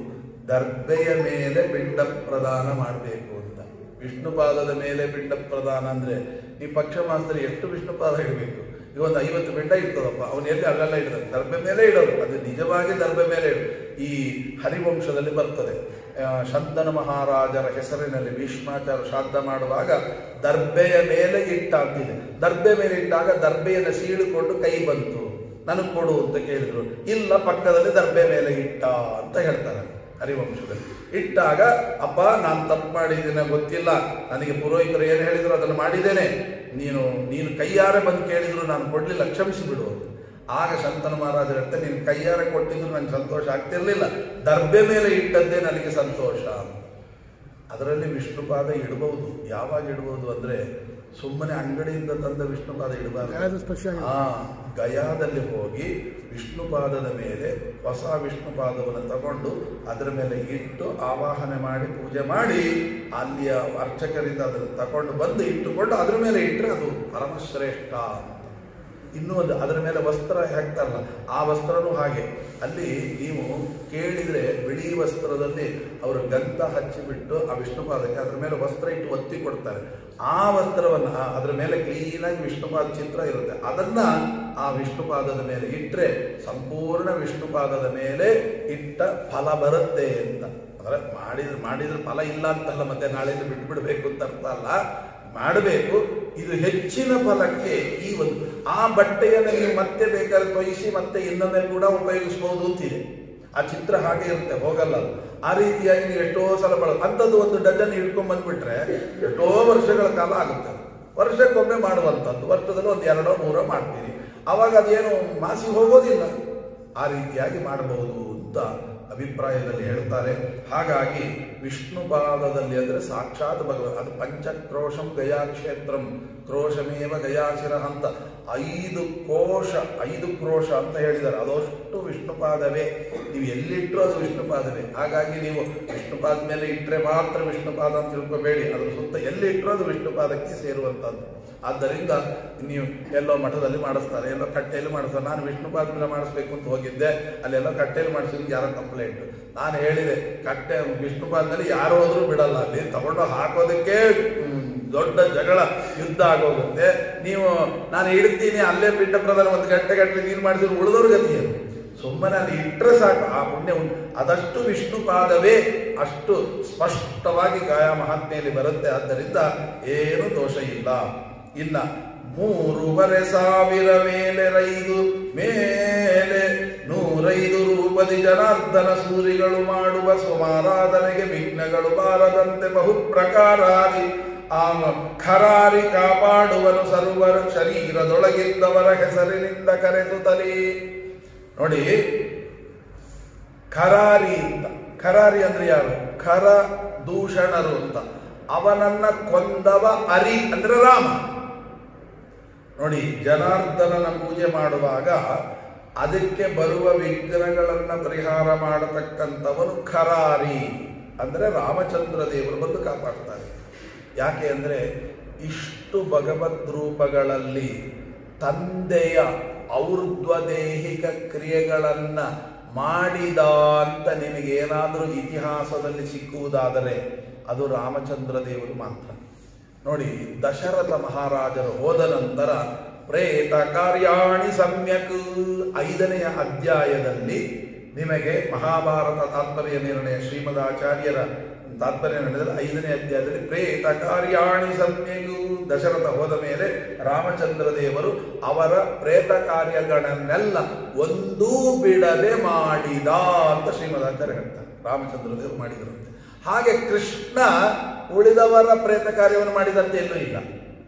A: ದರ್ಬೆಯ ಮೇಲೆ ಪಿಂಡ ಪ್ರದಾನ ಮಾಡಬೇಕು ಅಂತ. ವಿಷ್ಣು ಪಾದದ ಮೇಲೆ ಪಿಂಡ ಪ್ರದಾನ ಅಂದ್ರೆ ಈ ಪಕ್ಷ ಮಾಸದಲ್ಲಿ ಎಷ್ಟು ವಿಷ್ಣು ಪಾದ ಇಡಬೇಕು? ಈಗ ಒಂದು 50 ಪಿಂಡ ಇರ್ತದಪ್ಪ, ಅವನು ಎಲ್ಲಿ ಅಲ್ಲೆಲ್ಲ ಇಡೋದು, ದರ್ಬೆ ಮೇಲೆ ಇಡೋದು. ಅದು ನಿಜವಾಗಿ ದರ್ಬೆ ಮೇಲೆ ಇಡೋದು. ಈ ಹರಿವಂಶದಲ್ಲಿ ಬರ್ತದೆ, ಶಂತನ ಮಹಾರಾಜರ ಹೆಸರಿನಲ್ಲಿ ಭೀಷ್ಮಾಚಾರ್ಯ ಶ್ರಾದ್ದ ಮಾಡುವಾಗ ದರ್ಬೆಯ ಮೇಲೆ ಇಟ್ಟಾಗ್ತಿದೆ. ದರ್ಬೆ ಮೇಲೆ ಇಟ್ಟಾಗ ದರ್ಬೆಯನ್ನು ಸೀಳಿಕೊಂಡು ಕೈ ಬಂತು, ನನಗೆ ಕೊಡು ಅಂತ ಕೇಳಿದ್ರು. ಇಲ್ಲ, ಪಕ್ಕದಲ್ಲಿ ದರ್ಬೆ ಮೇಲೆ ಇಟ್ಟ ಅಂತ ಹೇಳ್ತಾರೆ ಹರಿವಂಶದಲ್ಲಿ. ಇಟ್ಟಾಗ ಅಪ್ಪ ನಾನು ತಪ್ಪು ಮಾಡಿದ್ದೇನೆ, ಗೊತ್ತಿಲ್ಲ, ನನಗೆ ಪುರೋಹಿತರು ಏನು ಹೇಳಿದ್ರು ಅದನ್ನು ಮಾಡಿದ್ದೇನೆ, ನೀನು ಕೈಯಾರೆ ಬಂದು ಕೇಳಿದ್ರು ನಾನು ಕೊಡ್ಲಿಲ್ಲ, ಕ್ಷಮಿಸಿಬಿಡು. ಆಗ ಶಂತನ ಮಹಾರಾಜ ಹೇಳ್ತಾರೆ, ನೀನು ಕೈಯಾರೆ ಕೊಟ್ಟಿದ್ರು ನನಗೆ ಸಂತೋಷ ಆಗ್ತಿರ್ಲಿಲ್ಲ, ದರ್ಬೆ ಮೇಲೆ ಇಟ್ಟದ್ದೇ ನನಗೆ ಸಂತೋಷ. ಅದರಲ್ಲಿ ವಿಷ್ಣುಪಾದ ಇಡಬಹುದು. ಯಾವಾಗ ಇಡಬಹುದು ಅಂದ್ರೆ ಸುಮ್ಮನೆ ಅಂಗಡಿಯಿಂದ ತಂದ ವಿಷ್ಣುಪಾದ ಇಡಬಾರದು. ಗಯಾದಲ್ಲಿ ಹೋಗಿ ವಿಷ್ಣುಪಾದದ ಮೇಲೆ ಹೊಸ ವಿಷ್ಣುಪಾದವನ್ನು ತಗೊಂಡು ಅದರ ಮೇಲೆ ಇಟ್ಟು ಆವಾಹನೆ ಮಾಡಿ ಪೂಜೆ ಮಾಡಿ ಅಲ್ಲಿಯ ಅರ್ಚಕರಿಂದ ಅದನ್ನು ತಗೊಂಡು ಬಂದು ಇಟ್ಟುಕೊಂಡು ಅದರ ಮೇಲೆ ಇಟ್ಟರೆ ಅದು ಪರಮಶ್ರೇಷ್ಠ. ಇನ್ನೂ ಒಂದು ಅದರ ಮೇಲೆ ವಸ್ತ್ರ ಹಾಕ್ತಾರಲ್ಲ, ಆ ವಸ್ತ್ರನೂ ಹಾಗೆ. ಅಲ್ಲಿ ನೀವು ಕೇಳಿದರೆ ಬಿಳಿ ವಸ್ತ್ರದಲ್ಲಿ ಅವರು ಗಂಧ ಹಚ್ಚಿಬಿಟ್ಟು ಆ ವಿಷ್ಣುಪಾದಕ್ಕೆ ಅದರ ಮೇಲೆ ವಸ್ತ್ರ ಇಟ್ಟು ಒತ್ತಿ ಕೊಡ್ತಾರೆ. ಆ ವಸ್ತ್ರವನ್ನು ಅದರ ಮೇಲೆ ಕ್ಲೀನಾಗಿ ವಿಷ್ಣುಪಾದ ಚಿತ್ರ ಇರುತ್ತೆ, ಅದನ್ನ ಆ ವಿಷ್ಣುಪಾದದ ಮೇಲೆ ಇಟ್ಟರೆ ಸಂಪೂರ್ಣ ವಿಷ್ಣುಪಾದದ ಮೇಲೆ ಇಟ್ಟ ಫಲ ಬರುತ್ತೆ ಅಂತ. ಅಂದರೆ ಮಾಡಿದ್ರೆ ಫಲ ಇಲ್ಲ ಅಂತಲ್ಲ, ಮತ್ತೆ ನಾಳೆಯಿಂದ ಬಿಟ್ಬಿಡ್ಬೇಕು ಅಂತ ಅರ್ಥ ಅಲ್ಲ, ಮಾಡಬೇಕು. ಇದು ಹೆಚ್ಚಿನ ಫಲಕ್ಕೆ ಈ ಒಂದು ಆ ಬಟ್ಟೆಯನ್ನು ನೀವು ಮತ್ತೆ ಬೇಕಾದ್ರೆ ತೊಯಿಸಿ ಮತ್ತೆ ಇನ್ನೊಮ್ಮೆ ಕೂಡ ಉಪಯೋಗಿಸಬಹುದು ಅಂತಿದೆ. ಆ ಚಿತ್ರ ಹಾಗೆ ಇರುತ್ತೆ, ಹೋಗಲ್ಲ. ಆ ರೀತಿಯಾಗಿ ನೀವು ಎಷ್ಟೋ ಸಲ ಅಂಥದ್ದು ಒಂದು ಡಜನ್ ಹಿಡ್ಕೊಂಡ್ ಬಂದ್ಬಿಟ್ರೆ ಎಷ್ಟೋ ವರ್ಷಗಳ ಕಾಲ ಆಗುತ್ತೆ. ವರ್ಷಕ್ಕೊಮ್ಮೆ ಮಾಡುವಂಥದ್ದು, ವರ್ಷದಲ್ಲಿ ಒಂದು 2-3 ಮಾಡ್ತೀರಿ, ಅವಾಗ ಅದೇನು ಮಾಸಿ ಹೋಗೋದಿಲ್ಲ. ಆ ರೀತಿಯಾಗಿ ಮಾಡಬಹುದು ಅಂತ ಅಭಿಪ್ರಾಯದಲ್ಲಿ ಹೇಳ್ತಾರೆ. ಹಾಗಾಗಿ ವಿಷ್ಣುಪಾದದಲ್ಲಿ ಅಂದರೆ ಸಾಕ್ಷಾತ್ ಭಗವಂತ, ಅದು ಪಂಚಕ್ರೋಶಂ ಗಯಾಕ್ಷೇತ್ರಂ ಕ್ರೋಶಮೇವ ಗಯಾಶಿರ ಅಂತ 5 ಕ್ರೋಶ ಅಂತ ಹೇಳಿದ್ದಾರೆ. ಅದಷ್ಟು ವಿಷ್ಣುಪಾದವೇ, ನೀವು ಎಲ್ಲಿಟ್ಟರೂ ಅದು ವಿಷ್ಣುಪಾದವೇ. ಹಾಗಾಗಿ ನೀವು ವಿಷ್ಣುಪಾದ ಮೇಲೆ ಇಟ್ಟರೆ ಮಾತ್ರ ವಿಷ್ಣುಪಾದ ಅಂತ ತಿಳ್ಕೋಬೇಡಿ, ಅದ್ರ ಸುತ್ತ ಎಲ್ಲಿ ಇಟ್ಟರೂ ಅದು ವಿಷ್ಣುಪಾದಕ್ಕೆ ಸೇರುವಂಥದ್ದು. ಆದ್ದರಿಂದ ನೀವು ಎಲ್ಲೋ ಮಠದಲ್ಲಿ ಮಾಡಿಸ್ತಾರೆ, ಎಲ್ಲೋ ಕಟ್ಟೆಯಲ್ಲಿ ಮಾಡಿಸ್ತಾರೆ. ನಾನು ವಿಷ್ಣುಪಾದ ಮೇಲೆ ಮಾಡಿಸ್ಬೇಕು ಅಂತ ಹೋಗಿದ್ದೆ, ಅಲ್ಲೆಲ್ಲೋ ಕಟ್ಟೆಯಲ್ಲಿ ಮಾಡಿಸಿದ್ರೆ ಯಾರೋ ಕಂಪ್ಲೇಂಟ್. ನಾನು ಹೇಳಿದೆ, ಕಟ್ಟೆ ವಿಷ್ಣುಪಾದ ಮೇಲೆ ಯಾರು ಹೋದ್ರೂ ಬಿಡಲ್ಲ, ಅಲ್ಲಿ ತಗೊಂಡು ಹಾಕೋದಕ್ಕೆ ದೊಡ್ಡ ಜಗಳ ಯುದ್ಧ ಆಗೋಗುತ್ತೆ. ನೀವು ನಾನು ಇಡ್ತೀನಿ ಅಲ್ಲೇ ಬಿಟ್ಟ ಪ್ರಧಾನ 1 ಗಂಟೆ ನೀರು ಮಾಡಿಸಿದ್ರು ಉಳಿದವ್ರ ಗತಿ ಏನು? ಸುಮ್ಮನೆ ಅಲ್ಲಿ ಇಟ್ಟರೆ ಸಾಕು, ಆ ಪುಣ್ಯ ಅದಷ್ಟು ವಿಷ್ಣುಪಾದವೇ ಅಷ್ಟು ಸ್ಪಷ್ಟವಾಗಿ ಗಾಯ ಮಹಾತ್ಮೆಯಲ್ಲಿ ಬರುತ್ತೆ. ಆದ್ದರಿಂದ ಏನು ದೋಷ ಇಲ್ಲ. ಇನ್ನ 3,500 ಮೇಲೆ 105 ರೂಪದಿ ಜನಾರ್ದನ ಸೂರಿಗಳು ಮಾಡುವ ಸ್ವಮಾರಾಧನೆಗೆ ವಿಘ್ನಗಳು ಬಾರದಂತೆ ಬಹು ಪ್ರಕಾರಾದಿ ಖರಾರಿ ಕಾಪಾಡುವನು ಸರ್ವರ ಶರೀರದೊಳಗಿದ್ದವರ ಹೆಸರಿನಿಂದ ಕರೆಸುತ್ತಲೇ. ನೋಡಿ, ಖರಾರಿ ಅಂತ, ಖರಾರಿ ಅಂದ್ರೆ ಯಾರು? ಖರ ದೂಷಣರು ಅಂತ. ಅವನನ್ನ ಕೊಂದವ ಅರಿ ಅಂದ್ರೆ ರಾಮ. ನೋಡಿ, ಜನಾರ್ದನನ ಪೂಜೆ ಮಾಡುವಾಗ ಅದಕ್ಕೆ ಬರುವ ವಿಘ್ನಗಳನ್ನ ಪರಿಹಾರ ಮಾಡತಕ್ಕಂಥವನು ಖರಾರಿ ಅಂದ್ರೆ ರಾಮಚಂದ್ರ ದೇವರು ಬಂದು ಕಾಪಾಡ್ತಾರೆ. ಯಾಕೆ ಅಂದರೆ ಇಷ್ಟು ಭಗವದ್ ರೂಪಗಳಲ್ಲಿ ತಂದೆಯ ಔರ್ಧ್ವದೇಹಿಕ ಕ್ರಿಯೆಗಳನ್ನು ಮಾಡಿದ ಅಂತ ನಿಮಗೇನಾದರೂ ಇತಿಹಾಸದಲ್ಲಿ ಸಿಕ್ಕುವುದಾದರೆ ಅದು ರಾಮಚಂದ್ರ ದೇವರು ಮಾತ್ರ. ನೋಡಿ, ದಶರಥ ಮಹಾರಾಜರು ಹೋದ ನಂತರ ಪ್ರೇತ ಕಾರ್ಯಾಣಿ ಸಮ್ಯಕ್ 5ನೇ ಅಧ್ಯಾಯದಲ್ಲಿ ನಿಮಗೆ ಮಹಾಭಾರತ ತಾತ್ಪರ್ಯ ನಿರ್ಣಯ ಶ್ರೀಮದ್ ಆಚಾರ್ಯರ ತಾತ್ಪರ್ಯ ನಡೆದರೆ 5ನೇ ಅಧ್ಯಾಯದಲ್ಲಿ ಪ್ರೇತ ಕಾರ್ಯಾಣಿ ಸಮ್ಯಕ್, ದಶರಥ ಹೋದ ಮೇಲೆ ರಾಮಚಂದ್ರ ದೇವರು ಅವರ ಪ್ರೇತ ಕಾರ್ಯಗಳನ್ನೆಲ್ಲ ಒಂದೂ ಬಿಡದೆ ಮಾಡಿದ ಅಂತ ಶ್ರೀಮದ್ ಆಚಾರ್ಯ ಹೇಳ್ತಾರೆ. ರಾಮಚಂದ್ರ ದೇವರು ಮಾಡಿದರಂತೆ. ಹಾಗೆ ಕೃಷ್ಣ ಉಳಿದವರ ಪ್ರೇತ ಕಾರ್ಯವನ್ನು ಮಾಡಿದಂತೆ ಎಲ್ಲೂ ಇಲ್ಲ.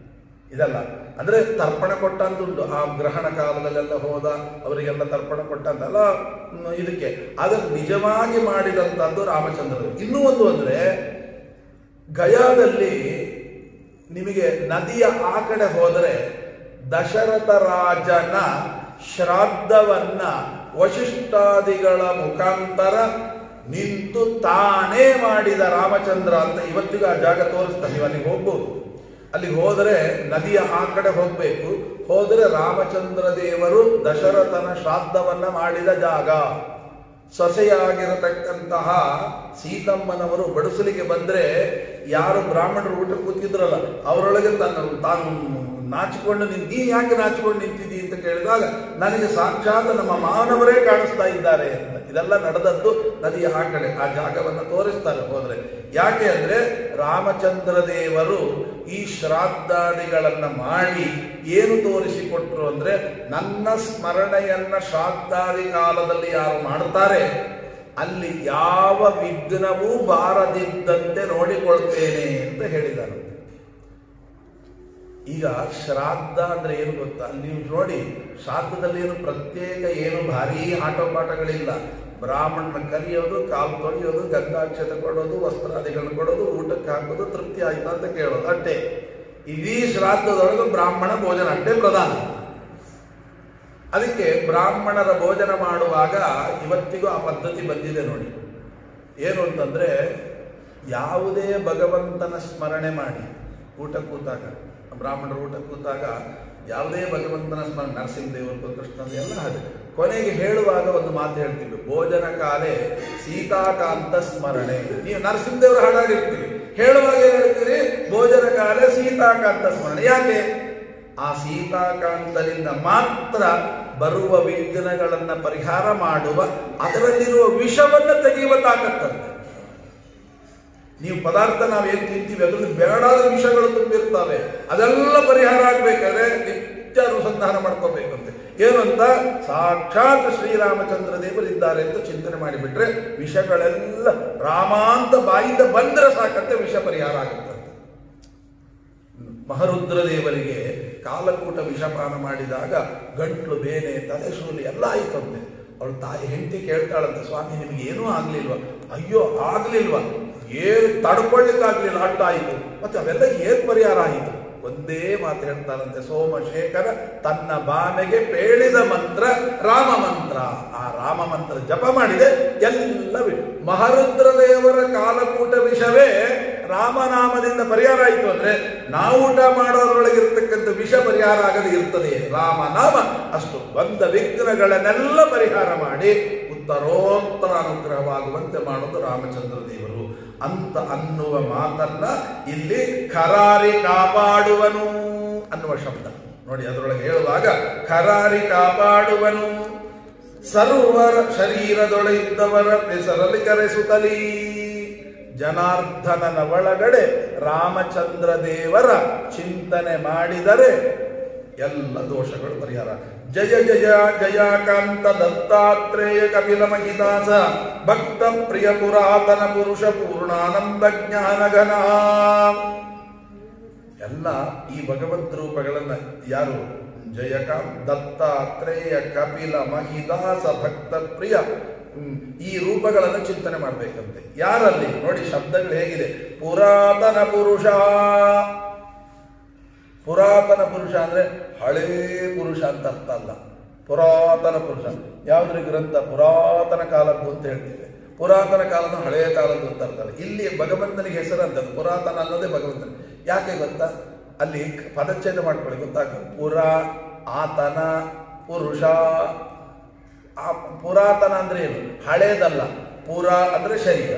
A: ಇದಲ್ಲ ಅಂದ್ರೆ ತರ್ಪಣ ಕೊಟ್ಟಂತುಂಟು, ಆ ಗ್ರಹಣ ಕಾಲದಲ್ಲೆಲ್ಲ ಹೋದ ಅವರಿಗೆಲ್ಲ ತರ್ಪಣ ಕೊಟ್ಟಂತಲ್ಲ ಇದಕ್ಕೆ. ಅದನ್ನು ನಿಜವಾಗಿ ಮಾಡಿದಂಥದ್ದು ರಾಮಚಂದ್ರ. ಇನ್ನೂ ಒಂದು ಅಂದ್ರೆ ಗಯಾದಲ್ಲಿ ನಿಮಗೆ ನದಿಯ ಆ ಕಡೆ ಹೋದರೆ ದಶರಥ ರಾಜನ ಶ್ರಾದ್ದವನ್ನ ವಶಿಷ್ಠಾದಿಗಳ ಮುಖಾಂತರ ನಿಂತು ತಾನೇ ಮಾಡಿದ ರಾಮಚಂದ್ರ ಅಂತ ಇವತ್ತಿಗೂ ಆ ಜಾಗ ತೋರಿಸ್ತಾರೆ. ನೀವು ಅಲ್ಲಿಗೆ ಹೋಗ್ಬೋದು. ಅಲ್ಲಿಗೆ ಹೋದರೆ ನದಿಯ ಆ ಕಡೆ ಹೋಗ್ಬೇಕು. ಹೋದರೆ ರಾಮಚಂದ್ರ ದೇವರು ದಶರಥನ ಶ್ರಾದ್ದವನ್ನ ಮಾಡಿದ ಜಾಗ. ಸೊಸೆಯಾಗಿರತಕ್ಕಂತಹ ಸೀತಮ್ಮನವರು ಬಡಿಸಲಿಕ್ಕೆ ಬಂದ್ರೆ ಯಾರು ಬ್ರಾಹ್ಮಣರು ಊಟ ಕೂತಿದ್ರಲ್ಲ ಅವರೊಳಗೆ ತಾನು ನಾಚಿಕೊಂಡು ನೀ ಯಾಕೆ ನಾಚಿಕೊಂಡು ನಿಂತಿದ್ದೀ ಅಂತ ಕೇಳಿದಾಗ ನನಗೆ ಸಾಕ್ಷಾತ್ ನಮ್ಮ ಮಾನವರೇ ಕಾಣಿಸ್ತಾ ಇದ್ದಾರೆ ಅಂತ. ಇದೆಲ್ಲ ನಡೆದದ್ದು ನದಿಯ ಆ ಕಡೆ. ಆ ಜಾಗವನ್ನು ತೋರಿಸ್ತಾರೆ ಹೋದ್ರೆ. ಯಾಕೆ ಅಂದ್ರೆ ರಾಮಚಂದ್ರ ದೇವರು ಈ ಶ್ರಾದ್ದಾದಿಗಳನ್ನ ಮಾಡಿ ಏನು ತೋರಿಸಿಕೊಟ್ರು ಅಂದ್ರೆ, ನನ್ನ ಸ್ಮರಣೆಯನ್ನ ಶ್ರಾದ್ದಾದಿ ಕಾಲದಲ್ಲಿ ಯಾರು ಮಾಡ್ತಾರೆ ಅಲ್ಲಿ ಯಾವ ವಿಘ್ನವೂ ಬಾರದಿದ್ದಂತೆ ನೋಡಿಕೊಳ್ತೇನೆ ಅಂತ ಹೇಳಿದರು. ಈಗ ಶ್ರಾದ್ದ ಅಂದ್ರೆ ಏನು ಗೊತ್ತಾ? ನೀವು ನೋಡಿ, ಶ್ರಾದ್ದದಲ್ಲಿ ಏನು ಪ್ರತ್ಯೇಕ ಏನು ಭಾರೀ ಆಟೋಪಾಠಗಳಿಲ್ಲ. ಬ್ರಾಹ್ಮಣನ ಕರೆಯೋದು, ಕಾಲು ತೊಳೆಯೋದು, ಗಂಧಾಕ್ಷತೆ ಕೊಡೋದು, ವಸ್ತ್ರಾದಿಗಳನ್ನು ಕೊಡೋದು, ಊಟಕ್ಕೆ ಹಾಕೋದು, ತೃಪ್ತಿ ಆಯ್ತಾ ಅಂತ ಕೇಳೋದು ಅಷ್ಟೇ. ಇಡೀ ಶ್ರಾದ್ದದೊಳಗೆ ಬ್ರಾಹ್ಮಣ ಭೋಜನ ಅಷ್ಟೇ ಪ್ರಧಾನ. ಅದಕ್ಕೆ ಬ್ರಾಹ್ಮಣರ ಭೋಜನ ಮಾಡುವಾಗ ಇವತ್ತಿಗೂ ಆ ಪದ್ಧತಿ ಬಂದಿದೆ ನೋಡಿ. ಏನು ಅಂತಂದ್ರೆ, ಯಾವುದೇ ಭಗವಂತನ ಸ್ಮರಣೆ ಮಾಡಿ ಊಟ ಕೂತಾಗ, ಬ್ರಾಹ್ಮಣರು ಊಟ ಕೂತಾಗ ಯಾವುದೇ ಭಗವಂತನ ಸ್ಮರಣೆ, ನರಸಿಂಹದೇವರು, ಕೃಷ್ಣ ಎಲ್ಲ ಹಾಗೆ ಕೊನೆಗೆ ಹೇಳುವಾಗ ಒಂದು ಮಾತು ಹೇಳ್ತೀವಿ, ಭೋಜನ ಕಾಲೇ ಸೀತಾಕಾಂತ ಸ್ಮರಣೆ. ನೀವು ನರಸಿಂಹದೇವರು ಹಾಡಾಡಿರ್ತೀರಿ, ಹೇಳುವಾಗ ಏನು ಹೇಳ್ತೀರಿ? ಭೋಜನ ಕಾಲೇ ಸೀತಾಕಾಂತ ಸ್ಮರಣೆ. ಯಾಕೆ? ಆ ಸೀತಾಕಾಂತನಿಂದ ಮಾತ್ರ ಬರುವ ವಿಘ್ನಗಳನ್ನ ಪರಿಹಾರ ಮಾಡುವ, ಅದರಲ್ಲಿರುವ ವಿಷವನ್ನು ತೆಗೆಯುವ ತಾಕತ್ತಂತೆ. ನೀವು ಪದಾರ್ಥ ನಾವೇನು ತಿಂತೀವಿ ಅದರಲ್ಲಿ ಬೇಡಾದ ವಿಷಗಳು ತುಂಬಿರ್ತವೆ, ಅದೆಲ್ಲ ಪರಿಹಾರ ಆಗ್ಬೇಕಾದ್ರೆ ನಿತ್ಯ ಅನುಸಂಧಾನ ಮಾಡ್ಕೋಬೇಕಂತೆ. ಏನಂತ? ಸಾಕ್ಷಾತ್ ಶ್ರೀರಾಮಚಂದ್ರ ದೇವರಿದ್ದಾರೆ ಅಂತ ಚಿಂತನೆ ಮಾಡಿಬಿಟ್ರೆ ವಿಷಗಳೆಲ್ಲ ರಾಮಾಂತ ಬಾಯಿಂದ ಬಂದ್ರೆ ಸಾಕಂತೆ ವಿಷ ಪರಿಹಾರ ಆಗುತ್ತಂತೆ. ಮಹರುದ್ರ ದೇವರಿಗೆ ಕಾಲಕೂಟ ವಿಷಪಾನ ಮಾಡಿದಾಗ ಗಂಟ್ಲು, ಬೇನೆ, ತಲೆಶೂಲಿ ಎಲ್ಲ ಆಯ್ತಂತೆ. ಅವಳು ತಾಯಿ ಹೆಂಡತಿ ಕೇಳ್ತಾಳಂತೆ, ಸ್ವಾಮಿ ನಿಮ್ಗೆ ಏನೂ ಆಗ್ಲಿಲ್ವಾ? ಅಯ್ಯೋ ಆಗ್ಲಿಲ್ವಾ? ಏನು ತಡ್ಕೊಳ್ಳಿಕ್ಕಾಗ್ಲಿಲ್ಲ, ಅಟ್ಟಾಯಿತು. ಮತ್ತೆ ಅವೆಲ್ಲ ಏನ್ ಪರಿಹಾರ ಆಯಿತು? ಒಂದೇ ಮಾತು ಹೇಳ್ತಾರಂತೆ, ಸೋಮಶೇಖರ ತನ್ನ ಬಾಮೆಗೆ ಪೇಳಿದ ಮಂತ್ರ ರಾಮ ಮಂತ್ರ. ಆ ರಾಮ ಮಂತ್ರ ಜಪ ಮಾಡಿದೆ ಎಲ್ಲ ಮಹರುದ್ರ ದೇವರ ಕಾಲಕೂಟ ವಿಷವೇ ರಾಮನಾಮದಿಂದ ಪರಿಹಾರ ಆಯಿತು. ಅಂದ್ರೆ ನಾವು ಊಟ ಮಾಡೋದ್ರೊಳಗಿರ್ತಕ್ಕಂಥ ವಿಷ ಪರಿಹಾರ ಆಗದೆ ಇರ್ತದೆ ರಾಮನಾಮ. ಅಷ್ಟು ಬಂದ ವಿಘ್ನಗಳನ್ನೆಲ್ಲ ಪರಿಹಾರ ಮಾಡಿ ಉತ್ತರೋತ್ತರ ಅನುಗ್ರಹವಾಗುವಂತೆ ಮಾಡೋದು ರಾಮಚಂದ್ರ ದೇವರು ಅಂತ ಅನ್ನುವ ಮಾತನ್ನ ಇಲ್ಲಿ ಖರಾರಿ ಕಾಪಾಡುವನು ಅನ್ನುವ ಶಬ್ದ ನೋಡಿ. ಅದರೊಳಗೆ ಹೇಳುವಾಗ ಖರಾರಿ ಕಾಪಾಡುವನು, ಸರ್ವರ ಶರೀರದೊಳಗಿದ್ದವರ ಹೆಸರಲ್ಲಿ ಕರೆಸುತ್ತಲೀ. ಜನಾರ್ದನನ ಒಳಗಡೆ ರಾಮಚಂದ್ರ ದೇವರ ಚಿಂತನೆ ಮಾಡಿದರೆ ಎಲ್ಲ ದೋಷಗಳು ಪರಿಹಾರ. ಜಯ ಜಯ ಜಯಕಾಂತ ದತ್ತಾತ್ರೇಯ ಕಪಿಲ ಮಹಿದಾಸ ಭಕ್ತ ಪ್ರಿಯ ಪುರಾತನ ಪುರುಷ ಪೂರ್ಣಾನಂದ ಜ್ಞಾನಘನ. ಎಲ್ಲ ಈ ಭಗವದ್ ರೂಪಗಳನ್ನ ಯಾರು ಜಯಕಾಂತ ದತ್ತಾತ್ರೇಯ ಕಪಿಲ ಮಹಿದಾಸ ಭಕ್ತ ಪ್ರಿಯ ಈ ರೂಪಗಳನ್ನು ಚಿಂತನೆ ಮಾಡಬೇಕಂತೆ. ಯಾರಲ್ಲಿ ನೋಡಿ ಶಬ್ದಗಳು ಹೇಗಿದೆ. ಪುರಾತನ ಪುರುಷ. ಪುರಾತನ ಪುರುಷ ಅಂದ್ರೆ ಹಳೇ ಪುರುಷ ಅಂತ ಅರ್ಥ ಅಲ್ಲ. ಪುರಾತನ ಪುರುಷ ಯಾವ್ದ್ರ ಗ್ರಂಥ ಪುರಾತನ ಕಾಲದ್ದು ಅಂತ ಹೇಳ್ತೀವಿ. ಪುರಾತನ ಕಾಲದ ಹಳೆಯ ಕಾಲದ್ದು ಅಂತ ಅರ್ಥ. ಇಲ್ಲಿ ಭಗವಂತನಿಗೆ ಹೆಸರು ಅಂತದ್ದು ಪುರಾತನ ಅನ್ನೋದೇ ಭಗವಂತನಿಗೆ. ಯಾಕೆ ಗೊತ್ತಾ? ಅಲ್ಲಿ ಪದಚ್ಛೇದ ಮಾಡ್ಕೊಳ್ಳಿ ಗೊತ್ತಾಗ್ತದೆ. ಪುರ ಆತನ ಪುರುಷ. ಆ ಪುರಾತನ ಅಂದ್ರೆ ಏನು? ಹಳೇದಲ್ಲ. ಪುರ ಅಂದ್ರೆ ಶರೀರ.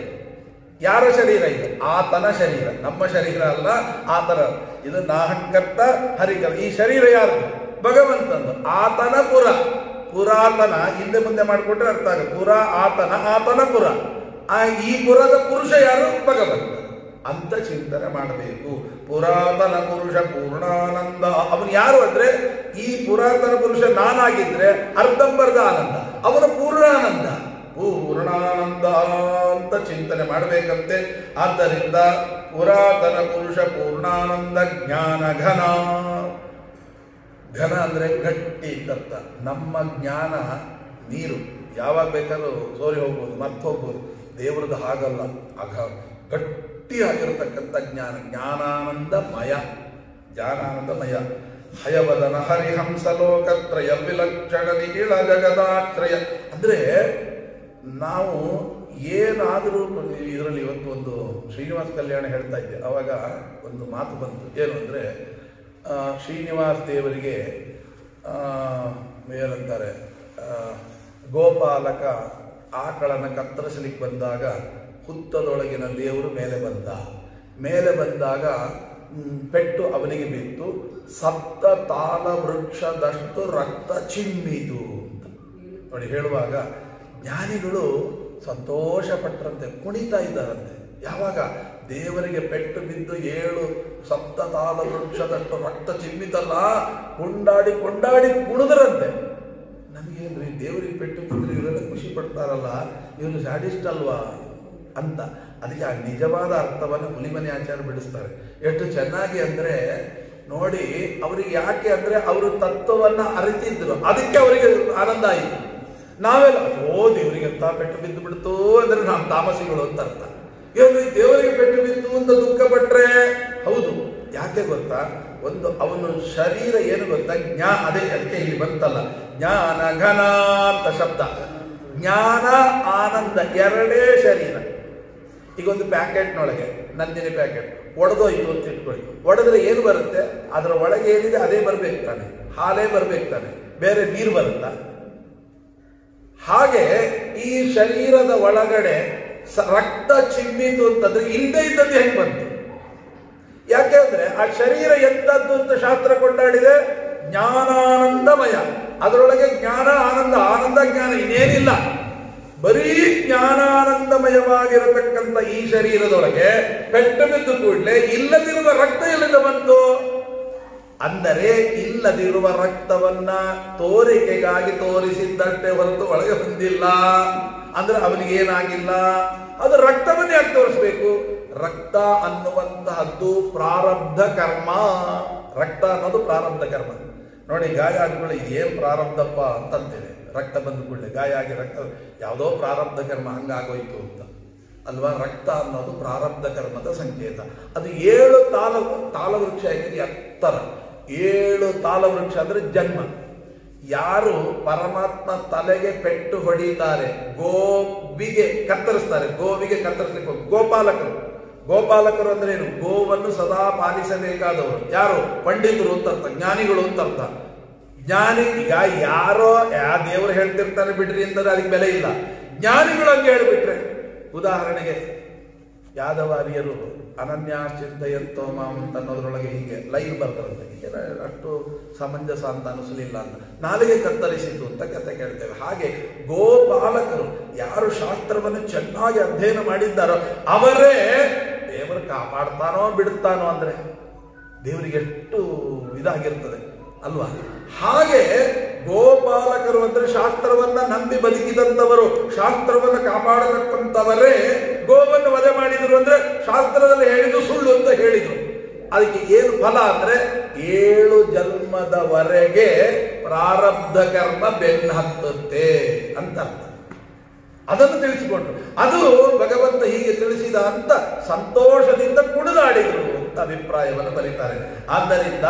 A: ಯಾರ ಶರೀರ ಇದು? ಆತನ ಶರೀರ, ನಮ್ಮ ಶರೀರ ಅಲ್ಲ, ಆತನ. ಇದು ನಾಹಂಕರ್ತ ಹರಿಕರ್. ಈ ಶರೀರ ಯಾರು? ಭಗವಂತಂದು. ಆತನ ಪುರ. ಪುರಾತನ ಹಿಂದೆ ಮುಂದೆ ಮಾಡಿಕೊಟ್ರೆ ಅರ್ಥ ಆಗುತ್ತೆ. ಪುರ ಆತನ, ಆತನ ಪುರ. ಈ ಪುರದ ಪುರುಷ ಯಾರು? ಭಗವಂತ ಅಂತ ಚಿಂತನೆ ಮಾಡಬೇಕು. ಪುರಾತನ ಪುರುಷ ಪೂರ್ಣಾನಂದ. ಅವನು ಯಾರು ಅಂದ್ರೆ ಈ ಪುರಾತನ ಪುರುಷ ನಾನಾಗಿದ್ರೆ ಅರ್ಧಂಬರ್ಧ ಆನಂದ, ಅವನ ಪೂರ್ಣಾನಂದ. ಪೂರ್ಣಾನಂದ ಅಂತ ಚಿಂತನೆ ಮಾಡಬೇಕಂತೆ. ಆದ್ದರಿಂದ ಪುರಾತನ ಪುರುಷ ಪೂರ್ಣಾನಂದ ಜ್ಞಾನ ಘನ. ಘನ ಅಂದ್ರೆ ಗಟ್ಟಿ ಅಂತ. ನಮ್ಮ ಜ್ಞಾನ ನೀರು, ಯಾವಾಗ ಬೇಕಾದ್ರೂ ಸೋರಿ ಹೋಗ್ಬೋದು, ಮರ್ತು ಹೋಗ್ಬೋದು. ದೇವರದ್ದು ಹಾಗಲ್ಲ. ಗಟ್ಟಿಯಾಗಿರತಕ್ಕಂಥ ಜ್ಞಾನ, ಜ್ಞಾನಾನಂದಮಯ. ಜ್ಞಾನಾನಂದಮಯ. ಹಯವದನ ಹರಿಹಂಸ ಲೋಕತ್ರಯ ವಿಲಕ್ಷಣ ನಿಖಿಳ ಜಗದಾಶ್ರಯ. ಅಂದ್ರೆ ನಾವು ಏನಾದರೂ ಇದರಲ್ಲಿ ಇವತ್ತು ಒಂದು ಶ್ರೀನಿವಾಸ ಕಲ್ಯಾಣ ಹೇಳ್ತಾ ಇದ್ದೆ. ಅವಾಗ ಒಂದು ಮಾತು ಬಂತು. ಏನು ಅಂದರೆ ಶ್ರೀನಿವಾಸ ದೇವರಿಗೆ ಏನಂತಾರೆ, ಗೋಪಾಲಕ ಆಕಳನ್ನು ಕತ್ತರಿಸಲಿಕ್ಕೆ ಬಂದಾಗ ಹುತ್ತದೊಳಗಿನ ದೇವರು ಮೇಲೆ ಬಂದಾಗ ಪೆಟ್ಟು ಅವನಿಗೆ ಬಿತ್ತು. ಸಪ್ತ ತಾಲ ವೃಕ್ಷದಷ್ಟು ರಕ್ತ ಚಿಮ್ಮಿತು ಅಂತ ನೋಡಿ ಹೇಳುವಾಗ ಜ್ಞಾನಿಗಳು ಸಂತೋಷ ಪಟ್ಟರಂತೆ, ಕುಣಿತಾ ಇದ್ದಾರಂತೆ. ಯಾವಾಗ ದೇವರಿಗೆ ಪೆಟ್ಟು ಬಿದ್ದು 7 ಸಪ್ತತಾಲ ವೃಕ್ಷದಷ್ಟು ರಕ್ತ ಚಿಮ್ಮಿತಲ್ಲ, ಕೊಂಡಾಡಿ ಕುಣಿದ್ರಂತೆ. ನಮಗೇನ್ರಿ ದೇವರಿಗೆ ಪೆಟ್ಟು ಬಿದ್ದರೆ ಇವರೆಲ್ಲ ಖುಷಿ ಪಡ್ತಾರಲ್ಲ, ಇವರು ಸ್ಯಾಡಿಸ್ಟ್ ಅಲ್ವಾ ಅಂತ. ಅದಕ್ಕೆ ಆ ನಿಜವಾದ ಅರ್ಥವನ್ನು ಹುಲಿಮನೆ ಆಚಾರ ಬಿಡಿಸ್ತಾರೆ. ಎಷ್ಟು ಚೆನ್ನಾಗಿ ಅಂದ್ರೆ ನೋಡಿ, ಅವರಿಗೆ ಯಾಕೆ ಅಂದ್ರೆ ಅವರು ತತ್ವವನ್ನ ಅರಿತಿದ್ರು, ಅದಕ್ಕೆ ಅವರಿಗೆ ಆನಂದ ಆಯಿತು. ನಾವೆಲ್ಲ ದೇವರಿಗೆ ಅಂತ ಪೆಟ್ಟು ಬಿದ್ದು ಬಿಡ್ತು ಅಂದ್ರೆ ನಾವು ತಾಮಸಿಗಳು ಅಂತ ಅರ್ಥ. ಏನು ದೇವರಿಗೆ ಪೆಟ್ಟು ಬಿದ್ದು ಅಂತ ದುಃಖ ಪಟ್ರೆ ಹೌದು. ಯಾಕೆ ಗೊತ್ತಾ? ಒಂದು ಅವನು ಶರೀರ ಏನು ಗೊತ್ತಾ? ಅದೇ ಅದಕ್ಕೆ ಇಲ್ಲಿ ಬಂತಲ್ಲ ಜ್ಞಾನ ಘನ ಅಂತ ಶಬ್ದ. ಜ್ಞಾನ ಆನಂದ ಎರಡೇ ಶರೀರ. ಈಗ ಒಂದು ಪ್ಯಾಕೆಟ್ನೊಳಗೆ ನಂದಿನಿ ಪ್ಯಾಕೆಟ್ ಒಡೆದೋಯ್ತು ಅಂತ ಇಟ್ಕೊಳ್ಳಿ. ಒಡೆದ್ರೆ ಏನು ಬರುತ್ತೆ? ಅದರ ಒಳಗೆ ಏನಿದೆ ಅದೇ ಬರ್ಬೇಕು ತಾನೆ, ಹಾಲೇ ಬರ್ಬೇಕು ತಾನೆ, ಬೇರೆ ನೀರು ಬರುತ್ತಾ? ಹಾಗೆ ಈ ಶರೀರದ ಒಳಗಡೆ ರಕ್ತ ಚಿಮ್ಮಿತು ಅಂತಂದ್ರೆ ಇಲ್ಲದೆ ಇದ್ದದ್ದು ಹೆಂಗೆ ಬಂತು? ಯಾಕೆಂದ್ರೆ ಆ ಶರೀರ ಎಂತದ್ದು ಅಂತ ಶಾಸ್ತ್ರ ಕೊಂಡಾಡಿದೆ, ಜ್ಞಾನಾನಂದಮಯ. ಅದರೊಳಗೆ ಜ್ಞಾನ ಆನಂದ, ಆನಂದ ಜ್ಞಾನ ಇನ್ನೇನಿಲ್ಲ, ಬರೀ ಜ್ಞಾನಾನಂದಮಯವಾಗಿರತಕ್ಕಂಥ ಈ ಶರೀರದೊಳಗೆ ಪೆಟ್ಟು ಬಿದ್ದು ಕೂಡಲೇ ಇಲ್ಲದಿರುವ ರಕ್ತ ಎಲ್ಲಿಂದ ಬಂತು? ಅಂದರೆ ಇಲ್ಲದಿರುವ ರಕ್ತವನ್ನ ತೋರಿಕೆಗಾಗಿ ತೋರಿಸಿದ್ದಷ್ಟೇ ಹೊರತು ಒಳಗೆ ಬಂದಿಲ್ಲ. ಅಂದ್ರೆ ಅವನಿಗೆ ಏನಾಗಿಲ್ಲ, ಅದು ರಕ್ತವನ್ನೇ ಯಾಕೆ ತೋರಿಸ್ಬೇಕು? ರಕ್ತ ಅನ್ನುವಂತಹದ್ದು ಪ್ರಾರಬ್ಧ ಕರ್ಮ. ರಕ್ತ ಅನ್ನೋದು ಪ್ರಾರಬ್ಧ ಕರ್ಮ. ನೋಡಿ, ಗಾಯ ಆದ್ಮೇಲೆ ಇದೇನು ಪ್ರಾರಬ್ಧಪ್ಪ ಅಂತಂತೇವೆ. ರಕ್ತ ಬಂದ ಕೂಡಲೇ ಗಾಯ ಆಗಿ ರಕ್ತ ಯಾವುದೋ ಪ್ರಾರಬ್ಧ ಕರ್ಮ ಹಂಗಾಗೋಯ್ತು ಅಂತ ಅಲ್ವಾ. ರಕ್ತ ಅನ್ನೋದು ಪ್ರಾರಬ್ಧ ಕರ್ಮದ ಸಂಕೇತ. ಅದು 7 ತಾಲವೃಕ್ಷ ಆಗಿದೆ ಎತ್ತರ. 7 ತಾಲವೃಕ್ಷ ಅಂದ್ರೆ ಜನ್ಮ. ಯಾರು ಪರಮಾತ್ಮ ತಲೆಗೆ ಪೆಟ್ಟು ಹೊಡಿತಾರೆ, ಗೋವಿಗೆ ಕತ್ತರಿಸ್ತಾರೆ, ಗೋವಿಗೆ ಕತ್ತರಿಸಲಿಕ್ಕೆ ಗೋಪಾಲಕರು ಅಂದ್ರೆ ಏನು? ಗೋವನ್ನು ಸದಾ ಪಾಲಿಸಬೇಕಾದವರು. ಯಾರು? ಪಂಡಿತರು ಅಂತ ಅರ್ಥ, ಜ್ಞಾನಿಗಳು ಅಂತ ಅರ್ಥ. ಜ್ಞಾನಿ ಈಗ ಯಾರೋ ದೇವರು ಹೇಳ್ತಿರ್ತಾರೆ ಬಿಡ್ರಿ ಅಂತಂದ್ರೆ ಅದಕ್ಕೆ ಬೆಲೆ ಇಲ್ಲ. ಜ್ಞಾನಿಗಳು ಹಂಗೆ ಹೇಳ್ಬಿಟ್ರೆ, ಉದಾಹರಣೆಗೆ ಯಾದವಾರ್ಯರು ಅನನ್ಯಾಶ್ಚಿಂತೆಯಂತೋ ಮಾಂ ಅನ್ನೋದ್ರೊಳಗೆ ಹೀಗೆ ಲೈನ್ ಬರ್ತಾರಂತೆ. ಹೀಗೆ ಅಷ್ಟು ಸಮಂಜಸ ಅಂತ ಅನಿಸಲಿಲ್ಲ ಅಂತ ನಾಲಿಗೆ ಕತ್ತರಿಸಿತು ಅಂತ ಕತೆ ಕೇಳ್ತೇವೆ. ಹಾಗೆ ಗೋಪಾಲಕರು ಯಾರು ಶಾಸ್ತ್ರವನ್ನು ಚೆನ್ನಾಗಿ ಅಧ್ಯಯನ ಮಾಡಿದ್ದಾರೋ ಅವರೇ ದೇವರು ಕಾಪಾಡ್ತಾನೋ ಬಿಡುತ್ತಾನೋ ಅಂದ್ರೆ ದೇವರಿಗೆ ಎಷ್ಟು ಇದಾಗಿರ್ತದೆ ಅಲ್ವಾ. ಹಾಗೆ ಗೋಪಾಲಕರು ಅಂದ್ರೆ ಶಾಸ್ತ್ರವನ್ನ ನಂಬಿ ಬದುಕಿದಂಥವರು, ಶಾಸ್ತ್ರವನ್ನು ಕಾಪಾಡತಕ್ಕಂಥವರೇ ಗೋವನ್ನು ವಧೆ ಮಾಡಿದ್ರು ಅಂದ್ರೆ ಶಾಸ್ತ್ರದಲ್ಲಿ ಹೇಳಿದ್ದು ಸುಳ್ಳು ಅಂತ ಹೇಳಿದ್ರು. ಅದಕ್ಕೆ ಏನು ಫಲ ಅಂದ್ರೆ 7 ಜನ್ಮದವರೆಗೆ ಪ್ರಾರಬ್ಧ ಕರ್ಮ ಬೆನ್ನು ಹತ್ತುತ್ತೆ ಅಂತ ಅರ್ಥ. ಅದನ್ನು ತಿಳಿಸಿಕೊಟ್ರು. ಅದು ಭಗವಂತ ಹೀಗೆ ತಿಳಿಸಿದ ಅಂತ ಸಂತೋಷದಿಂದ ಕುಣಿದಾಡಿದ್ರು ಅಂತ ಅಭಿಪ್ರಾಯವನ್ನು ಬರೀತಾರೆ. ಆದ್ದರಿಂದ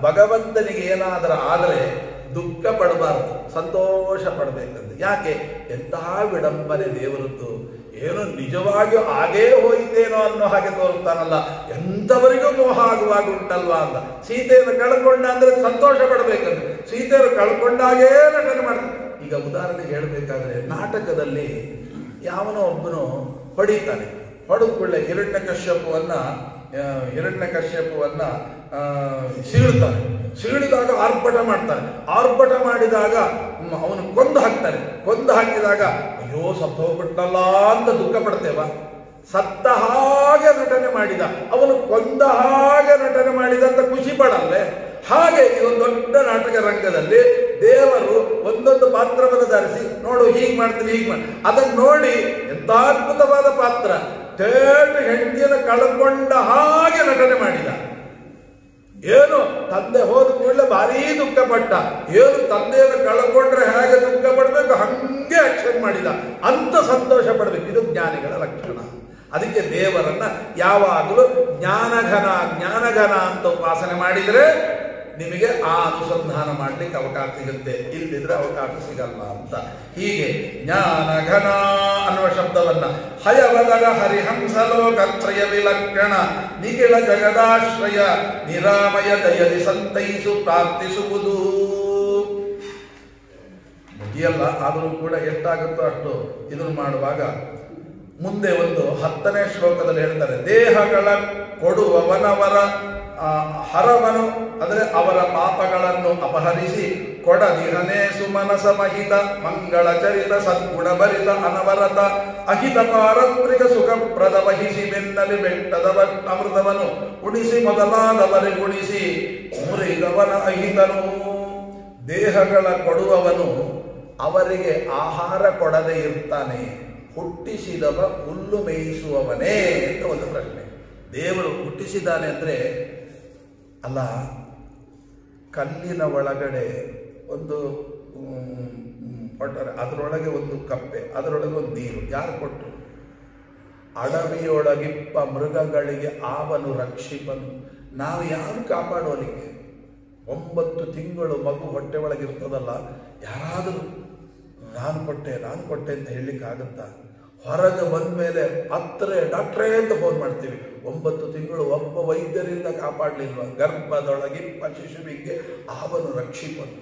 A: ಭಗವಂತನಿಗೆ ಏನಾದರೂ ಆದರೆ ದುಃಖ ಪಡಬಾರದು, ಸಂತೋಷ ಪಡಬೇಕಂತ. ಯಾಕೆ? ಎಂತಹ ವಿಡಂಬನೆ ದೇವರದ್ದು. ಏನು ನಿಜವಾಗಿಯೂ ಆಗೇ ಹೋಯಿತೇನೋ ಅನ್ನೋ ಹಾಗೆ ತೋರುತ್ತಾನಲ್ಲ, ಎಂಥವರಿಗೂ ಮೋಹ ಆಗುವಾಗ ಉಂಟಲ್ವಾ ಅಂತ. ಸೀತೆಯನ್ನು ಕಳ್ಕೊಂಡ ಅಂದ್ರೆ ಸಂತೋಷ ಪಡಬೇಕಂದ್ರೆ ಸೀತೆಯನ್ನು ಕಳ್ಕೊಂಡಾಗೇ ನಟನೆ ಮಾಡ್ತಾರೆ. ಈಗ ಉದಾಹರಣೆಗೆ ಹೇಳಬೇಕಾದ್ರೆ ನಾಟಕದಲ್ಲಿ ಯಾವನೋ ಒಬ್ಬನು ಹೊಡಿತಾನೆ, ಹೊಡೆದ ಕೂಡಲೇ ಹಿರಣ್ಯಕಶ್ಯಪುವನ್ನ ಸೀಳುತ್ತಾನೆ. ಸೀಳಿದಾಗ ಆರ್ಭಟ ಮಾಡ್ತಾನೆ. ಆರ್ಭಟ ಮಾಡಿದಾಗ ಅವನು ಕೊಂದು ಹಾಕಿದಾಗ ಅಯ್ಯೋ ಸತ್ತು ಹೋಗ್ಬಿಟ್ಟಲ್ಲ ಅಂತ ದುಃಖ ಪಡ್ತೇವ? ಸತ್ತ ಹಾಗೆ ನಟನೆ ಮಾಡಿದ, ಅವನು ಕೊಂದ ಹಾಗೆ ನಟನೆ ಮಾಡಿದ ಅಂತ ಖುಷಿ ಪಡಲ್ಲೇ? ಹಾಗೆ ಇದೊಂದು ದೊಡ್ಡ ನಾಟಕ ರಂಗದಲ್ಲಿ ದೇವರು ಒಂದೊಂದು ಪಾತ್ರವನ್ನು ಧರಿಸಿ ನೋಡು ಹೀಗೆ ಮಾಡ್ತೀನಿ ಅದನ್ನು ನೋಡಿ ಎಂತ ಅದ್ಭುತವಾದ ಪಾತ್ರ. ಹೆಂಡತಿಯನ್ನು ಕಳ್ಕೊಂಡ ಹಾಗೆ ನಟನೆ ಮಾಡಿದ. ಏನು ತಂದೆ ಹೋದ ಕೂಡಲೇ ಭಾರೀ ದುಃಖ ಪಟ್ಟ. ಏನು ತಂದೆಯನ್ನು ಕಳ್ಕೊಂಡ್ರೆ ಹೇಗೆ ದುಃಖ ಪಡ್ಬೇಕು ಹಂಗೆ ಆಕ್ಷನ್ ಮಾಡಿದ ಅಂತ ಸಂತೋಷ ಪಡ್ಬೇಕು. ಇದು ಜ್ಞಾನಿಗಳ ಲಕ್ಷಣ. ಅದಕ್ಕೆ ದೇವರನ್ನ ಯಾವಾಗಲೂ ಜ್ಞಾನಘನ ಅಂತ ಉಪಾಸನೆ ಮಾಡಿದ್ರೆ ನಿಮಗೆ ಆ ಅನುಸಂಧಾನ ಮಾಡ್ಲಿಕ್ಕೆ ಅವಕಾಶ ಸಿಗುತ್ತೆ, ಇಲ್ಲದಿದ್ರೆ ಅವಕಾಶ ಸಿಗಲ್ಲ ಅಂತ. ಹೀಗೆ ಜ್ಞಾನಘನ ಅನ್ನುವ ಶಬ್ದವನ್ನ ಹಯವದಗ ಹರಿಹಂಸಲೋಕತ್ರಯ ವಿಲಕ್ಷಣ ನಿಖಿಲ ಜಗದಾಶ್ರಯ ನಿರಾಮಯ ದಯದಿ ಸಂತೈಸು ಪ್ರಾರ್ಥಿಸುವುದು. ಮುಗಿಯಲ್ಲ, ಆದರೂ ಕೂಡ ಎಷ್ಟಾಗುತ್ತೋ ಅಷ್ಟು ಇದನ್ನು ಮಾಡುವಾಗ ಮುಂದೆ ಒಂದು 10ನೇ ಶ್ಲೋಕದಲ್ಲಿ ಹೇಳ್ತಾರೆ, ದೇಹಗಳ ಕೊಡುವವನವರ ಹರವನು ಅಂದರೆ ಅವರ ಪಾಪಗಳನ್ನು ಅಪಹರಿಸಿ ಕೊಡದಿಹನೇ ಸುಮನಸ ಮಹಿತ ಮಂಗಳ ಚರಿತ ಸದ್ಗುಣ ಭರಿತ ಅನವರತ ಅಹಿತ ಪಾರತ್ರಿಕ ಸುಖಪ್ರದ ವಹಿಸಿ ಬೆನ್ನಲಿ ಬೆಟ್ಟದವ ಅಮೃತವನು ಉಣಿಸಿ ಮೊದಲಾದವರಿಗುಣಿಸಿ ಮುರಿದವನ ಅಹಿತನು. ದೇಹಗಳ ಕೊಡುವವನು ಅವರಿಗೆ ಆಹಾರ ಕೊಡದೆ ಇರ್ತಾನೆ, ಹುಟ್ಟಿಸಿದವ ಹುಲ್ಲು ಮೇಯಿಸುವವನೇ ಅಂತ ಒಂದು ಪ್ರಶ್ನೆ. ದೇವರು ಹುಟ್ಟಿಸಿದ್ದಾನೆ ಅಂದ್ರೆ ಅಲ್ಲ, ಕಲ್ಲಿನ ಒಳಗಡೆ ಒಂದು ಕೊಟ್ಟರೆ ಅದರೊಳಗೆ ಒಂದು ಕಪ್ಪೆ, ಅದರೊಳಗೆ ಒಂದು ನೀರು ಯಾರು ಕೊಟ್ಟರು? ಅಡವಿಯೊಳಗಿಪ್ಪ ಮೃಗಗಳಿಗೆ ಆವನು ರಕ್ಷಿಪನು. ನಾವು ಯಾರು ಕಾಪಾಡೋಲಿಕ್ಕೆ? 9 ತಿಂಗಳು ಮಗು ಹೊಟ್ಟೆ ಒಳಗಿರ್ತದಲ್ಲ, ಯಾರಾದರೂ ನಾನು ಕೊಟ್ಟೆ ಅಂತ ಹೇಳಲಿಕ್ಕಾಗತ್ತಾ? ಹೊರಗೆ ಬಂದ ಮೇಲೆ ಡಾಕ್ಟ್ರೇ ಅಂತ ಫೋನ್ ಮಾಡ್ತೀವಿ. 9 ತಿಂಗಳು ಒಬ್ಬ ವೈದ್ಯರಿಂದ ಕಾಪಾಡಲಿಲ್ವ? ಗರ್ಭದೊಳಗಿಪ್ಪ ಶಿಶುವಿಗೆ ಆವನು ರಕ್ಷಿಪನು.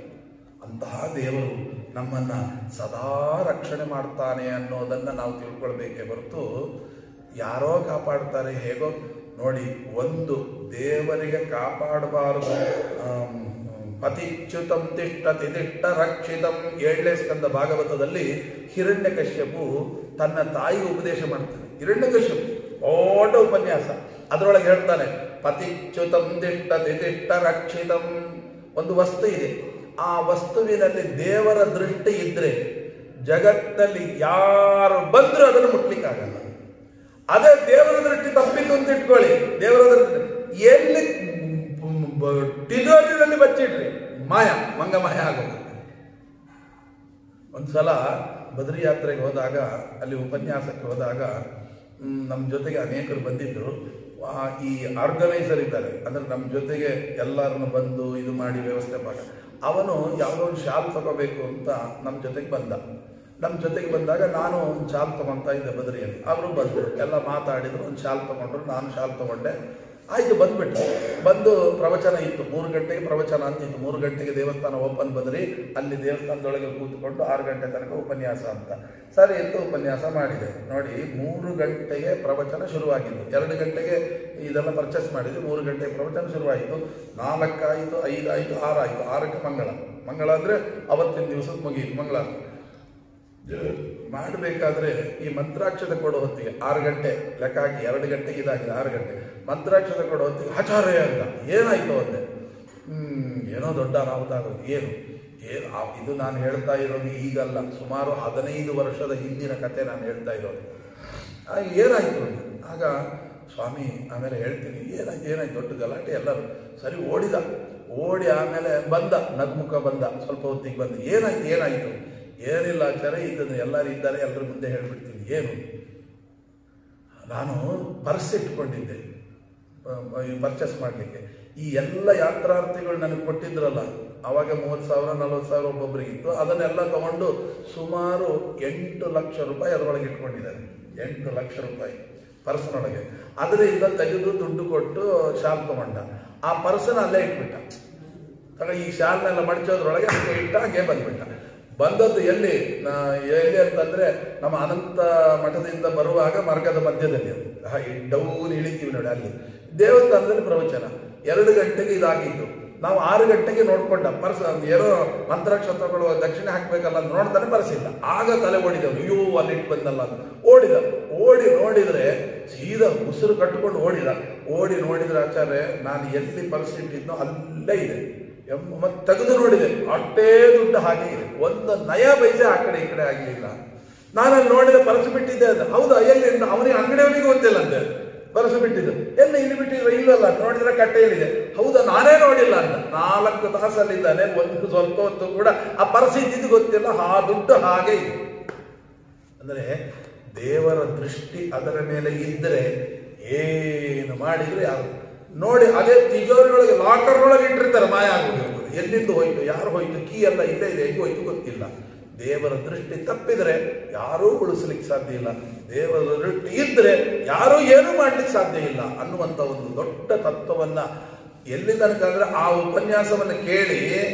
A: ಅಂತಹ ದೇವರು ನಮ್ಮನ್ನ ಸದಾ ರಕ್ಷಣೆ ಮಾಡ್ತಾನೆ ಅನ್ನೋದನ್ನ ನಾವು ತಿಳ್ಕೊಳ್ಬೇಕೇ ಹೊರತು ಯಾರೋ ಕಾಪಾಡ್ತಾರೆ ಹೇಗೋ ನೋಡಿ. ಒಂದು ದೇವರಿಗೆ ಕಾಪಾಡಬಾರದು. ಪತಿಚ್ಯುತಂ ತಿಷ್ಠತಿ ತಿಷ್ಠ ರಕ್ಷಿತಂ 7ನೇ ಸ್ಕಂದ ಭಾಗವತದಲ್ಲಿ ಹಿರಣ್ಯಕಶ್ಯಪು ತನ್ನ ತಾಯಿಗೆ ಉಪದೇಶ ಮಾಡ್ತಾನೆ. ಹಿರಣ್ಯಕಶ್ಯಪು ದೊಡ್ಡ ಉಪನ್ಯಾಸ, ಅದರೊಳಗೆ ಹೇಳ್ತಾನೆ ಪತಿಚ್ಯುತಂ ತಿಷ್ಠತಿ ತಿಷ್ಠ ರಕ್ಷಿತಂ. ಒಂದು ವಸ್ತು ಇದೆ, ಆ ವಸ್ತುವಿನಲ್ಲಿ ದೇವರ ದೃಷ್ಟಿ ಇದ್ರೆ ಜಗತ್ತಿನಲ್ಲಿ ಯಾರು ಬಂದರೂ ಅದನ್ನು ಮುಟ್ಲಿಕ್ಕಾಗಲ್ಲ. ಅದೇ ದೇವರ ದೃಷ್ಟಿ ತಪ್ಪಿತು ಅಂತ ಇಟ್ಕೊಳ್ಳಿ, ದೇವರ ದೃಷ್ಟಿ ಎಲ್ಲಿ ತಿಜೋರಿನಲ್ಲಿ ಬಚ್ಚಿಡ್ರಿ ಮಂಗಮಾಯ ಆಗೋಗುತ್ತೆ. ಒಂದ್ಸಲ ಬದ್ರಿ ಯಾತ್ರೆಗೆ ಹೋದಾಗ ಅಲ್ಲಿ ಉಪನ್ಯಾಸಕ್ಕೆ ಹೋದಾಗ ನಮ್ಮ ಜೊತೆಗೆ ಅನೇಕರು ಬಂದಿದ್ದರು. ಈ ಆರ್ಗನೈಸರ್ ಇದ್ದಾರೆ, ಅಂದರೆ ನಮ್ಮ ಜೊತೆಗೆ ಎಲ್ಲರನ್ನು ಬಂದು ಇದು ಮಾಡಿ ವ್ಯವಸ್ಥೆ ಮಾಡಿ, ಅವನು ಯಾವುದೋ ಒಂದು ಶಾಲ್ ತಗೋಬೇಕು ಅಂತ ನಮ್ಮ ಜೊತೆಗೆ ಬಂದ. ನಮ್ಮ ಜೊತೆಗೆ ಬಂದಾಗ ನಾನು ಒಂದು ಶಾಲ್ ತೊಗೊತಾ ಇದ್ದೆ ಬದ್ರಿಯಲ್ಲಿ. ಅವರು ಬಂದರು, ಎಲ್ಲ ಮಾತಾಡಿದ್ರು, ಒಂದು ಶಾಲ್ ತೊಗೊಂಡ್ರು, ನಾನು ಶಾಲ್ ತೊಗೊಂಡೆ. ಆಯಿತು, ಬಂದ್ಬಿಟ್ಟು ಬಂದು ಪ್ರವಚನ ಇತ್ತು, 3 ಗಂಟೆಗೆ ಪ್ರವಚನ ಅಂತಿತ್ತು. 3 ಗಂಟೆಗೆ ದೇವಸ್ಥಾನ ಓಪನ್ ಬದ್ರಿ, ಅಲ್ಲಿ ದೇವಸ್ಥಾನದೊಳಗೆ ಕೂತ್ಕೊಂಡು 6 ಗಂಟೆ ತನಕ ಉಪನ್ಯಾಸ ಅಂತ. ಸರಿ ಅಂತ ಉಪನ್ಯಾಸ ಮಾಡಿದೆ. ನೋಡಿ, 3 ಗಂಟೆಗೆ ಪ್ರವಚನ ಶುರುವಾಗಿದ್ದು, 2 ಗಂಟೆಗೆ ಇದೆಲ್ಲ ಪರ್ಚೇಸ್ ಮಾಡಿದ್ವಿ, 3 ಗಂಟೆಗೆ ಪ್ರವಚನ ಶುರುವಾಯಿತು. 4 ಆಯಿತು, 5 ಆಯಿತು, 6 ಆಯಿತು. 6ಕ್ಕೆ ಮಂಗಳ ಅಂದರೆ ಅವತ್ತಿನ ದಿವಸಕ್ಕೆ ಮುಗಿಯಿತು ಮಂಗಳ ಮಾಡಬೇಕಾದ್ರೆ. ಈ ಮಂತ್ರಾಕ್ಷತೆ ಕೊಡೋ ಹೊತ್ತಿಗೆ 6 ಗಂಟೆ ಲೆಕ್ಕ ಹಾಕಿ, 2 ಗಂಟೆಗೆ ಇದಾಗಿದೆ, 6 ಗಂಟೆ ಮಂತ್ರಾಕ್ಷತೆ ಕೊಡೋ ಹೊತ್ತಿಗೆ ಆಚಾರ್ಯ ಅಂತ ಏನಾಯ್ತು ಅಂದೆ. ಏನೋ ದೊಡ್ಡ ಅನಾಹುತಾಗೋದು. ಏನು ಇದು ನಾನು ಹೇಳ್ತಾ ಇರೋದು ಈಗಲ್ಲ, ಸುಮಾರು 15 ವರ್ಷದ ಹಿಂದಿನ ಕತೆ ನಾನು ಹೇಳ್ತಾ ಇರೋದು. ಏನಾಯ್ತು ಆಗ ಸ್ವಾಮಿ ಆಮೇಲೆ ಹೇಳ್ತೀನಿ, ಏನಾಯ್ತು ದೊಡ್ಡ ಗಲಾಟೆ ಎಲ್ಲರೂ. ಸರಿ, ಓಡಿ ಆಮೇಲೆ ಬಂದ, ನಗ್ಮುಖ ಬಂದ, ಸ್ವಲ್ಪ ಹೊತ್ತಿಗೆ ಬಂದ. ಏನಾಯ್ತು? ಏನಿಲ್ಲ ಆಚಾರ್ಯ, ಇದನ್ನು ಎಲ್ಲರೂ ಇದ್ದಾರೆ, ಎಲ್ಲರ ಮುಂದೆ ಹೇಳ್ಬಿಡ್ತೀನಿ. ಏನು? ನಾನು ಪರ್ಸ್ ಇಟ್ಕೊಂಡಿದ್ದೆ ಪರ್ಚೇಸ್ ಮಾಡಲಿಕ್ಕೆ. ಈ ಎಲ್ಲ ಯಾತ್ರಾರ್ಥಿಗಳು ನನಗೆ ಕೊಟ್ಟಿದ್ರಲ್ಲ, ಆವಾಗ 30,000 40,000 ಒಬ್ಬೊಬ್ಬರಿಗಿತ್ತು. ಅದನ್ನೆಲ್ಲ ತಗೊಂಡು ಸುಮಾರು 8 ಲಕ್ಷ ರೂಪಾಯಿ ಅದರೊಳಗೆ ಇಟ್ಕೊಂಡಿದ್ದಾರೆ. 8 ಲಕ್ಷ ರೂಪಾಯಿ ಪರ್ಸ್ನೊಳಗೆ. ಅದರಿಂದ ತೆಗೆದು ದುಡ್ಡು ಕೊಟ್ಟು ಶಾಲ್ ತಗೊಂಡ. ಆ ಪರ್ಸನ್ನ ಅಲ್ಲೇ ಇಟ್ಬಿಟ್ಟ. ಈ ಶಾಲ್ನೆಲ್ಲ ಮಡಚೋದ್ರೊಳಗೆ ಇಟ್ಟ, ಹಾಗೆ ಬಂದ್ಬಿಟ್ಟ. ಬಂದದ್ದು ಎಲ್ಲಿ ಅಂತಂದ್ರೆ ನಮ್ಮ ಅನಂತ ಮಠದಿಂದ ಬರುವಾಗ ಮಾರ್ಗದ ಮಧ್ಯದಲ್ಲಿ, ಅದು ಡೌನ್ ಇಳಿತೀವಿ ನೋಡಿ, ಅಲ್ಲಿ ದೇವಸ್ಥಾನದಲ್ಲಿ ಪ್ರವಚನ. 2 ಗಂಟೆಗೆ ಇದಾಗಿತ್ತು. ನಾವು 6 ಗಂಟೆಗೆ ನೋಡ್ಕೊಂಡ ಪರ್ಸ್, ಏನೋ ಮಂತ್ರಾಕ್ಷತಗಳು ದಕ್ಷಿಣೆ ಹಾಕ್ಬೇಕಲ್ಲ ಅಂತ ನೋಡ್ತಾನೆ, ಪರ್ಸಿಲ್ಲ. ಆಗ ತಲೆ ಓಡಿದವನು, ಅಯ್ಯೋ ಅಲ್ಲಿ ಇಟ್ಟು ಬಂದಲ್ಲ ಅಂತ ಓಡಿ ನೋಡಿದ್ರೆ ಸೀದಾ ಉಸಿರು ಕಟ್ಟಿಕೊಂಡು ಓಡಿ ನೋಡಿದ್ರೆ ಆಚಾರ್ಯ ನಾನು ಎಲ್ಲಿ ಪರ್ಸ್ ಇಟ್ಟಿದ್ನೋ ಅಲ್ಲೇ ಇದೆ. ಮತ್ತೆ ತೆಗೆದು ನೋಡಿದೆ, ಅಷ್ಟೇ ದುಡ್ಡು ಹಾಗೆ ಇದೆ, ಒಂದು ನಯ ಪೈಸೆ ಆ ಕಡೆ ಈ ಕಡೆ ಆಗಲಿಲ್ಲ. ನಾನಲ್ಲಿ ನೋಡಿದೆ, ಪರ್ಸ್ ಬಿಟ್ಟಿದ್ದೆ ಅಂತ. ಹೌದಾ, ಎಲ್ಲಿ? ಅವನಿಗೆ ಅಂಗಡಿಯವನಿಗೆ ಗೊತ್ತಿಲ್ಲ ಅಂತೆ ಪರ್ಸ್ ಬಿಟ್ಟಿದ್ದು. ಎಲ್ಲಿ ಇಲ್ಲಿ ಬಿಟ್ಟಿದ್ರೆ? ಇಲ್ಲಲ್ಲ, ನೋಡಿದ್ರೆ ಕಟ್ಟೆಯಲ್ಲಿದೆ. ಹೌದಾ, ನಾನೇ ನೋಡಿಲ್ಲ ಅಂತ. 4 ತಾಸಲ್ಲಿದ್ದಾನೆ, ಒಂದು ಸ್ವಲ್ಪ ಹೊತ್ತು ಕೂಡ ಆ ಪರ್ಸ್ ಇದ್ದಿದ್ದು ಗೊತ್ತಿಲ್ಲ, ಆ ದುಡ್ಡು ಹಾಗೆ ಇದೆ. ಅಂದರೆ ದೇವರ ದೃಷ್ಟಿ ಅದರ ಮೇಲೆ ಇದ್ದರೆ ಏನು ಮಾಡಿದ್ರೆ ಯಾರು ನೋಡಿ. ಅದೇ ತಿಜೋರಿಯೊಳಗೆ ಲಾಕರ್ನೊಳಗೆ ಇಟ್ಟಿರ್ತಾರೆ, ಮಾಯ ಆಗೋಗಿರ್ಬೋದು. ಎಲ್ಲಿಂದ ಹೋಯ್ತು, ಯಾರು ಹೋಯ್ತು, ಕೀ ಎಲ್ಲ ಇಲ್ಲೇ ಇದೆ, ಹೇಗೆ ಹೋಯ್ತು ಗೊತ್ತಿಲ್ಲ. ದೇವರ ದೃಷ್ಟಿ ತಪ್ಪಿದರೆ ಯಾರೂ ಉಳಿಸ್ಲಿಕ್ಕೆ ಸಾಧ್ಯ ಇಲ್ಲ. ದೇವರ ದೃಷ್ಟಿ ಇದ್ರೆ ಯಾರೂ ಏನೂ ಮಾಡ್ಲಿಕ್ಕೆ ಸಾಧ್ಯ ಇಲ್ಲ ಅನ್ನುವಂಥ ಒಂದು ದೊಡ್ಡ ತತ್ವವನ್ನ ಎಲ್ಲಿ ತನಕ ಅಂದ್ರೆ, ಆ ಉಪನ್ಯಾಸವನ್ನು ಕೇಳಿ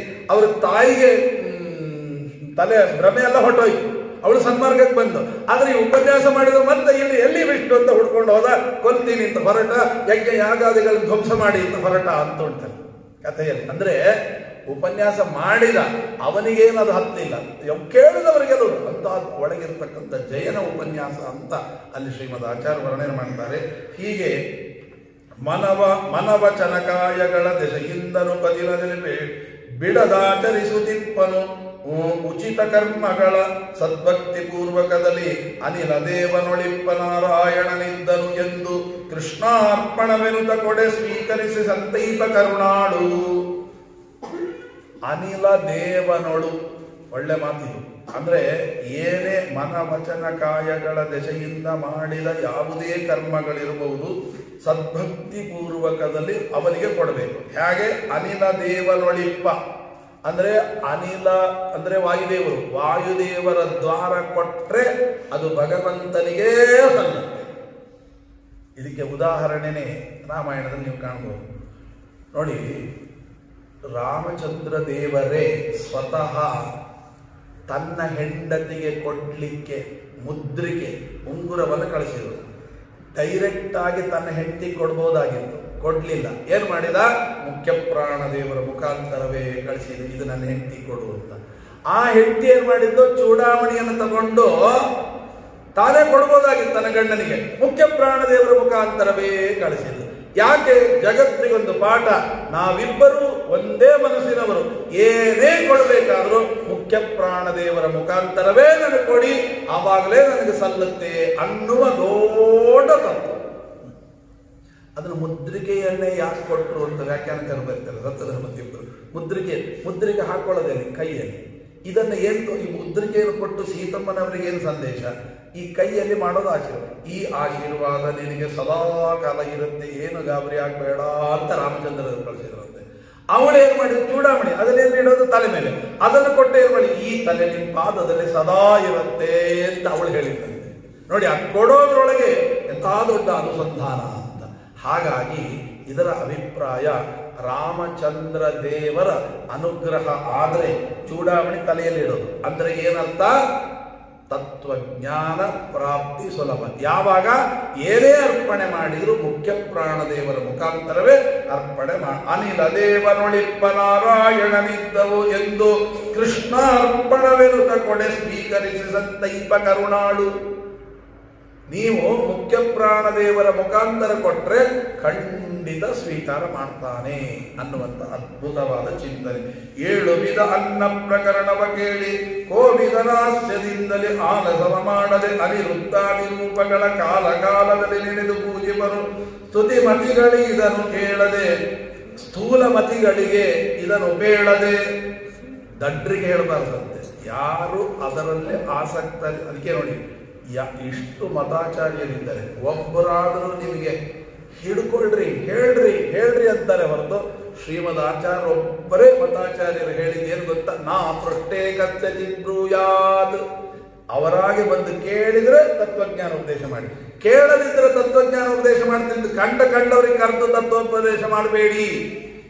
A: ಅವ್ರ ತಾಯಿಗೆ ತಲೆ ಭ್ರಮೆ ಎಲ್ಲ ಹೊಟ್ಟೋಯ್ತು. ಅವಳು ಸನ್ಮಾರ್ಗಕ್ಕೆ ಬಂದು, ಆದ್ರೆ ಈ ಉಪನ್ಯಾಸ ಮಾಡಿದ ಮತ್ತೆ ಎಲ್ಲಿ ಬಿಟ್ಟು ಅಂತ ಹುಡ್ಕೊಂಡು ಹೋದ. ಕೊಲ್ತೀನಿ ಅಂತ ಹೊರಟ, ಯಜ್ಞ ಯಾಗಾದಿಗಳನ್ನು ಧ್ವಂಸ ಮಾಡಿ ಅಂತ ಹೊರಟ ಅಂತ ಉಂಟಲ್ಲ ಕಥೆಯಲ್ಲಿ. ಅಂದ್ರೆ ಉಪನ್ಯಾಸ ಮಾಡಿದ ಅವನಿಗೇನದು ಹತ್ತಲಿಲ್ಲ, ಕೇಳಿದವರಿಗೆಲ್ಲ ಅಂತ ಒಳಗಿರ್ತಕ್ಕಂಥ ಜಯನ ಉಪನ್ಯಾಸ ಅಂತ ಅಲ್ಲಿ ಶ್ರೀಮದ್ ಆಚಾರ್ಯ ವರ್ಣನೆ ಮಾಡ್ತಾರೆ. ಹೀಗೆ ಮನವಚನಕಾಯಗಳ ದೆಸೆಯಿಂದನು ಕದಿಲದಲ್ಲಿ ಬಿಡದಾಚರಿಸುತ್ತಿಪ್ಪನು ಉಚಿತ ಕರ್ಮಗಳ ಸದ್ಭಕ್ತಿ ಪೂರ್ವಕದಲ್ಲಿ ಅನಿಲ ದೇವನೊಳಿಪ್ಪ ನಾರಾಯಣನಿದ್ದನು ಎಂದು ಕೃಷ್ಣಾರ್ಪಣವೆನುತ ಕೊಡೆ ಸ್ವೀಕರಿಸಿ ಸಂತೈತ ಕರುಣಾಡು. ಅನಿಲ ದೇವನೊಳು, ಒಳ್ಳೆ ಮಾತಿದು. ಅಂದ್ರೆ ಏನೇ ಮನವಚನ ಕಾಯಗಳ ದೆಸೆಯಿಂದ ಮಾಡಿದ ಯಾವುದೇ ಕರ್ಮಗಳಿರಬಹುದು, ಸದ್ಭಕ್ತಿ ಪೂರ್ವಕದಲ್ಲಿ ಅವನಿಗೆ ಕೊಡಬೇಕು. ಹೇಗೆ? ಅನಿಲ ದೇವನೊಳಿಪ್ಪ ಅಂದ್ರೆ ಅನಿಲ ಅಂದ್ರೆ ವಾಯುದೇವರು, ವಾಯುದೇವರ ದ್ವಾರ ಕೊಟ್ರೆ ಅದು ಭಗವಂತನಿಗೇ ಸಲ್ಲುತ್ತೆ. ಇದಕ್ಕೆ ಉದಾಹರಣೆನೇ ರಾಮಾಯಣದಲ್ಲಿ ನೀವು ಕಾಣಬಹುದು ನೋಡಿ. ರಾಮಚಂದ್ರ ದೇವರೇ ಸ್ವತಃ ತನ್ನ ಹೆಂಡತಿಗೆ ಕೊಡ್ಲಿಕ್ಕೆ ಮುದ್ರಿಕೆ ಉಂಗುರವನ್ನು ಕಳಿಸಿದರು. ಡೈರೆಕ್ಟ್ ಆಗಿ ತನ್ನ ಹೆಂಡತಿ ಕೊಡ್ಬೋದಾಗಿತ್ತು, ಕೊಡ್ಲಿಲ್ಲ. ಏನ್ ಮಾಡಿದ? ಮುಖ್ಯ ಪ್ರಾಣ ದೇವರ ಮುಖಾಂತರವೇ ಕಳಿಸಿದ, ಇದು ನನ್ನ ಹೆಂಡತಿ ಕೊಡು ಅಂತ. ಆ ಹೆಂಡತಿ ಏನ್ ಮಾಡಿದ್ದು? ಚೂಡಾಮಣಿಯನ್ನು ತಗೊಂಡು ತಾನೇ ಕೊಡ್ಬೋದಾಗಿತ್ತು ತನ್ನ ಗಂಡನಿಗೆ, ಮುಖ್ಯ ಪ್ರಾಣ ದೇವರ ಮುಖಾಂತರವೇ ಕಳಿಸಿದ್ದು. ಯಾಕೆ? ಜಗತ್ತಿಗೊಂದು ಪಾಠ, ನಾವಿಬ್ಬರು ಒಂದೇ ಮನಸ್ಸಿನವರು, ಏನೇ ಕೊಡಬೇಕಾದ್ರೂ ಮುಖ್ಯ ಪ್ರಾಣ ದೇವರ ಮುಖಾಂತರವೇ ನನಗೆ ಕೊಡಿ, ಆವಾಗಲೇ ನನಗೆ ಸಲ್ಲುತ್ತೆ ಅನ್ನುವ ದೊಡ್ಡ ತತ್ವ. ಅದನ್ನು ಮುದ್ರಿಕೆಯನ್ನೇ ಯಾಕೆ ಕೊಟ್ಟರು ಅಂತ ವ್ಯಾಖ್ಯಾನಕರು ಬರ್ತಾರೆ. ರತ್ನಧರ್ಮತಿಯೊಬ್ಬರು ಮುದ್ರಿಕೆ ಹಾಕೊಳ್ಳೋದೇ ಕೈಯಲ್ಲಿ. ಇದನ್ನು ಏನು ಈ ಮುದ್ರಿಕೆಯನ್ನು ಕೊಟ್ಟು ಸೀತಮ್ಮನವರಿಗೆ ಏನು ಸಂದೇಶ? ಈ ಕೈಯಲ್ಲಿ ಮಾಡೋದು ಆಶೀರ್ವಾದ. ಈ ಆಶೀರ್ವಾದ ನಿನಗೆ ಸದಾ ಕಾಲ ಇರುತ್ತೆ, ಏನು ಗಾಬರಿ ಆಗಬೇಡ ಅಂತ ರಾಮಚಂದ್ರ ಕಳಿಸಿದ್ರಂತೆ. ಅವಳೇನು ಮಾಡಿದ್ರು? ಚೂಡಾಮಣಿ ಅದನ್ನೇನು ಇಡೋದು ತಲೆ ಮೇಲೆ, ಅದನ್ನು ಕೊಟ್ಟು ಏನು ಮಾಡಿ, ಈ ತಲೆ ನಿಮ್ಮ ಪಾದದಲ್ಲಿ ಸದಾ ಇರುತ್ತೆ ಅಂತ ಅವಳು ಹೇಳಿದ್ದಂತೆ. ನೋಡಿ, ಆ ಕೊಡೋದ್ರೊಳಗೆ ಎಂಥ ದೊಡ್ಡ ಅನುಸಂಧಾನ ಅಂತ. ಹಾಗಾಗಿ ಇದರ ಅಭಿಪ್ರಾಯ, ರಾಮಚಂದ್ರ ದೇವರ ಅನುಗ್ರಹ ಆದರೆ ಚೂಡಾಮಣಿ ತಲೆಯಲ್ಲಿ ಇಡೋದು ಅಂದ್ರೆ ಏನರ್ಥ? ತತ್ವಜ್ಞಾನ ಪ್ರಾಪ್ತಿ ಸುಲಭ. ಯಾವಾಗ ಏನೇ ಅರ್ಪಣೆ ಮಾಡಿದ್ರು ಮುಖ್ಯ ಪ್ರಾಣದೇವರ ಮುಖಾಂತರವೇ ಅರ್ಪಣೆ ಅನಿಲ ದೇವನೊಳಿಪ್ಪ ನಾರಾಯಣನಿದ್ದವು ಎಂದು ಕೃಷ್ಣ ಅರ್ಪಣವೆನುತ ಕೊಡೆ ಸ್ವೀಕರಿಸಿ ಸಂತೈಪ ಕರುಣಾಳು. ನೀವು ಮುಖ್ಯ ಪ್ರಾಣದೇವರ ಮುಖಾಂತರ ಕೊಟ್ರೆ ಖಂಡಿತ ಸ್ವೀಕಾರ ಮಾಡ್ತಾನೆ ಅನ್ನುವಂಥ ಅದ್ಭುತವಾದ ಚಿಂತನೆ. 7 ವಿಧ ಅನ್ನ ಪ್ರಕರಣವ ಕೇಳಿ ಕೋವಿದನಾಸ್ಯದಿಂದಲೇ ಆಲಸವ ಮಾಡದೆ ಅನಿರುದ್ಧಾದಿ ರೂಪಗಳ ಕಾಲ ಕಾಲದಲ್ಲಿ ನೆನೆದು ಪೂಜೆ ಬರು ಸ್ತುತಿಮತಿಗಳಿಗೆ ಇದನ್ನು ಕೇಳದೆ, ಸ್ಥೂಲಮತಿಗಳಿಗೆ ಇದನ್ನು ಬೇಡದೆ, ದಡ್ರಿಗೆ ಹೇಳಬಾರ್ದಂತೆ. ಯಾರು ಅದರಲ್ಲಿ ಆಸಕ್ತ, ಅದಕ್ಕೆ ನೋಡಿ ಇಷ್ಟು ಮತಾಚಾರ್ಯರಿದ್ದಾರೆ, ಒಬ್ಬರಾದರೂ ನಿಮಗೆ ಹಿಡ್ಕೊಳ್ರಿ ಹೇಳ್ರಿ ಅಂತಾರೆ ಹೊರತು ಶ್ರೀಮದ್ ಆಚಾರ್ಯ ಒಬ್ಬರೇ ಮತಾಚಾರ್ಯರು ಹೇಳಿದ್ದೇನು ಗೊತ್ತಾ? ನಾ ಪೃಷ್ಟೇ ಕಚ್ಚಚಿಬ್ರೂಯಾದ್. ಅವರಾಗಿ ಬಂದು ಕೇಳಿದ್ರೆ ತತ್ವಜ್ಞಾನ ಉಪದೇಶ ಮಾಡಿ, ಕೇಳದಿದ್ರೆ ತತ್ವಜ್ಞಾನ ಉಪದೇಶ ಮಾಡ್ತಿದ್ದು ಕಂಡವರಿಗೆ ಕರೆದು ತತ್ವೋಪದೇಶ ಮಾಡಬೇಡಿ.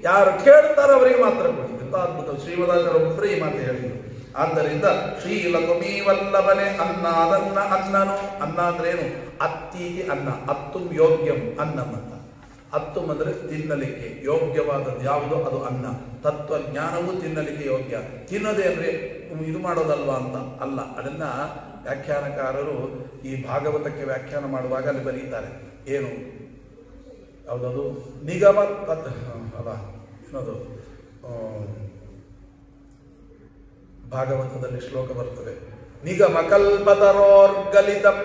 A: ಯಾರು ಕೇಳ್ತಾರೋ ಅವರಿಗೆ ಮಾತ್ರ ಕೊಡಿ. ಎಂತ ಅದ್ಭುತ! ಶ್ರೀಮದಾಚಾರ್ಯ ಒಬ್ಬರೇ ಈ ಮಾತು ಹೇಳಿದ್ರು. ಆದ್ದರಿಂದ ಶ್ರೀಲಕುಮೀವಲ್ಲಭನೆ ಅನ್ನದನ್ನ ಅನ್ನನು. ಅನ್ನ ಅಂದ್ರೇನು? ಅತ್ತೀಗೆ ಅನ್ನ, ಅತ್ತುಂ ಯೋಗ್ಯಂ ಅನ್ನಂ ಅಂತ. ಅತ್ತುಂ ಅಂದ್ರೆ ತಿನ್ನಲಿಕ್ಕೆ ಯೋಗ್ಯವಾದದ್ದು ಯಾವುದೋ ಅದು ಅನ್ನ. ತತ್ವಜ್ಞಾನವೂ ತಿನ್ನಲಿಕ್ಕೆ ಯೋಗ್ಯ. ತಿನ್ನೋದೇ ಅಂದ್ರೆ ಇದು ಮಾಡೋದಲ್ವಾ ಅಂತ ಅಲ್ಲ. ಅದನ್ನ ವ್ಯಾಖ್ಯಾನಕಾರರು ಈ ಭಾಗವತಕ್ಕೆ ವ್ಯಾಖ್ಯಾನ ಮಾಡುವಾಗ ಅಲ್ಲಿ ಬರೀತಾರೆ. ಏನು ಯಾವುದದು? ನಿಗಮ ಅಲ್ಲ ಏನದು, ಭಾಗವತದಲ್ಲಿ ಶ್ಲೋಕ ಬರ್ತದೆ. ನಿಗಮ ಕಲ್ಪತರೋರ್ಗಲಿತಂ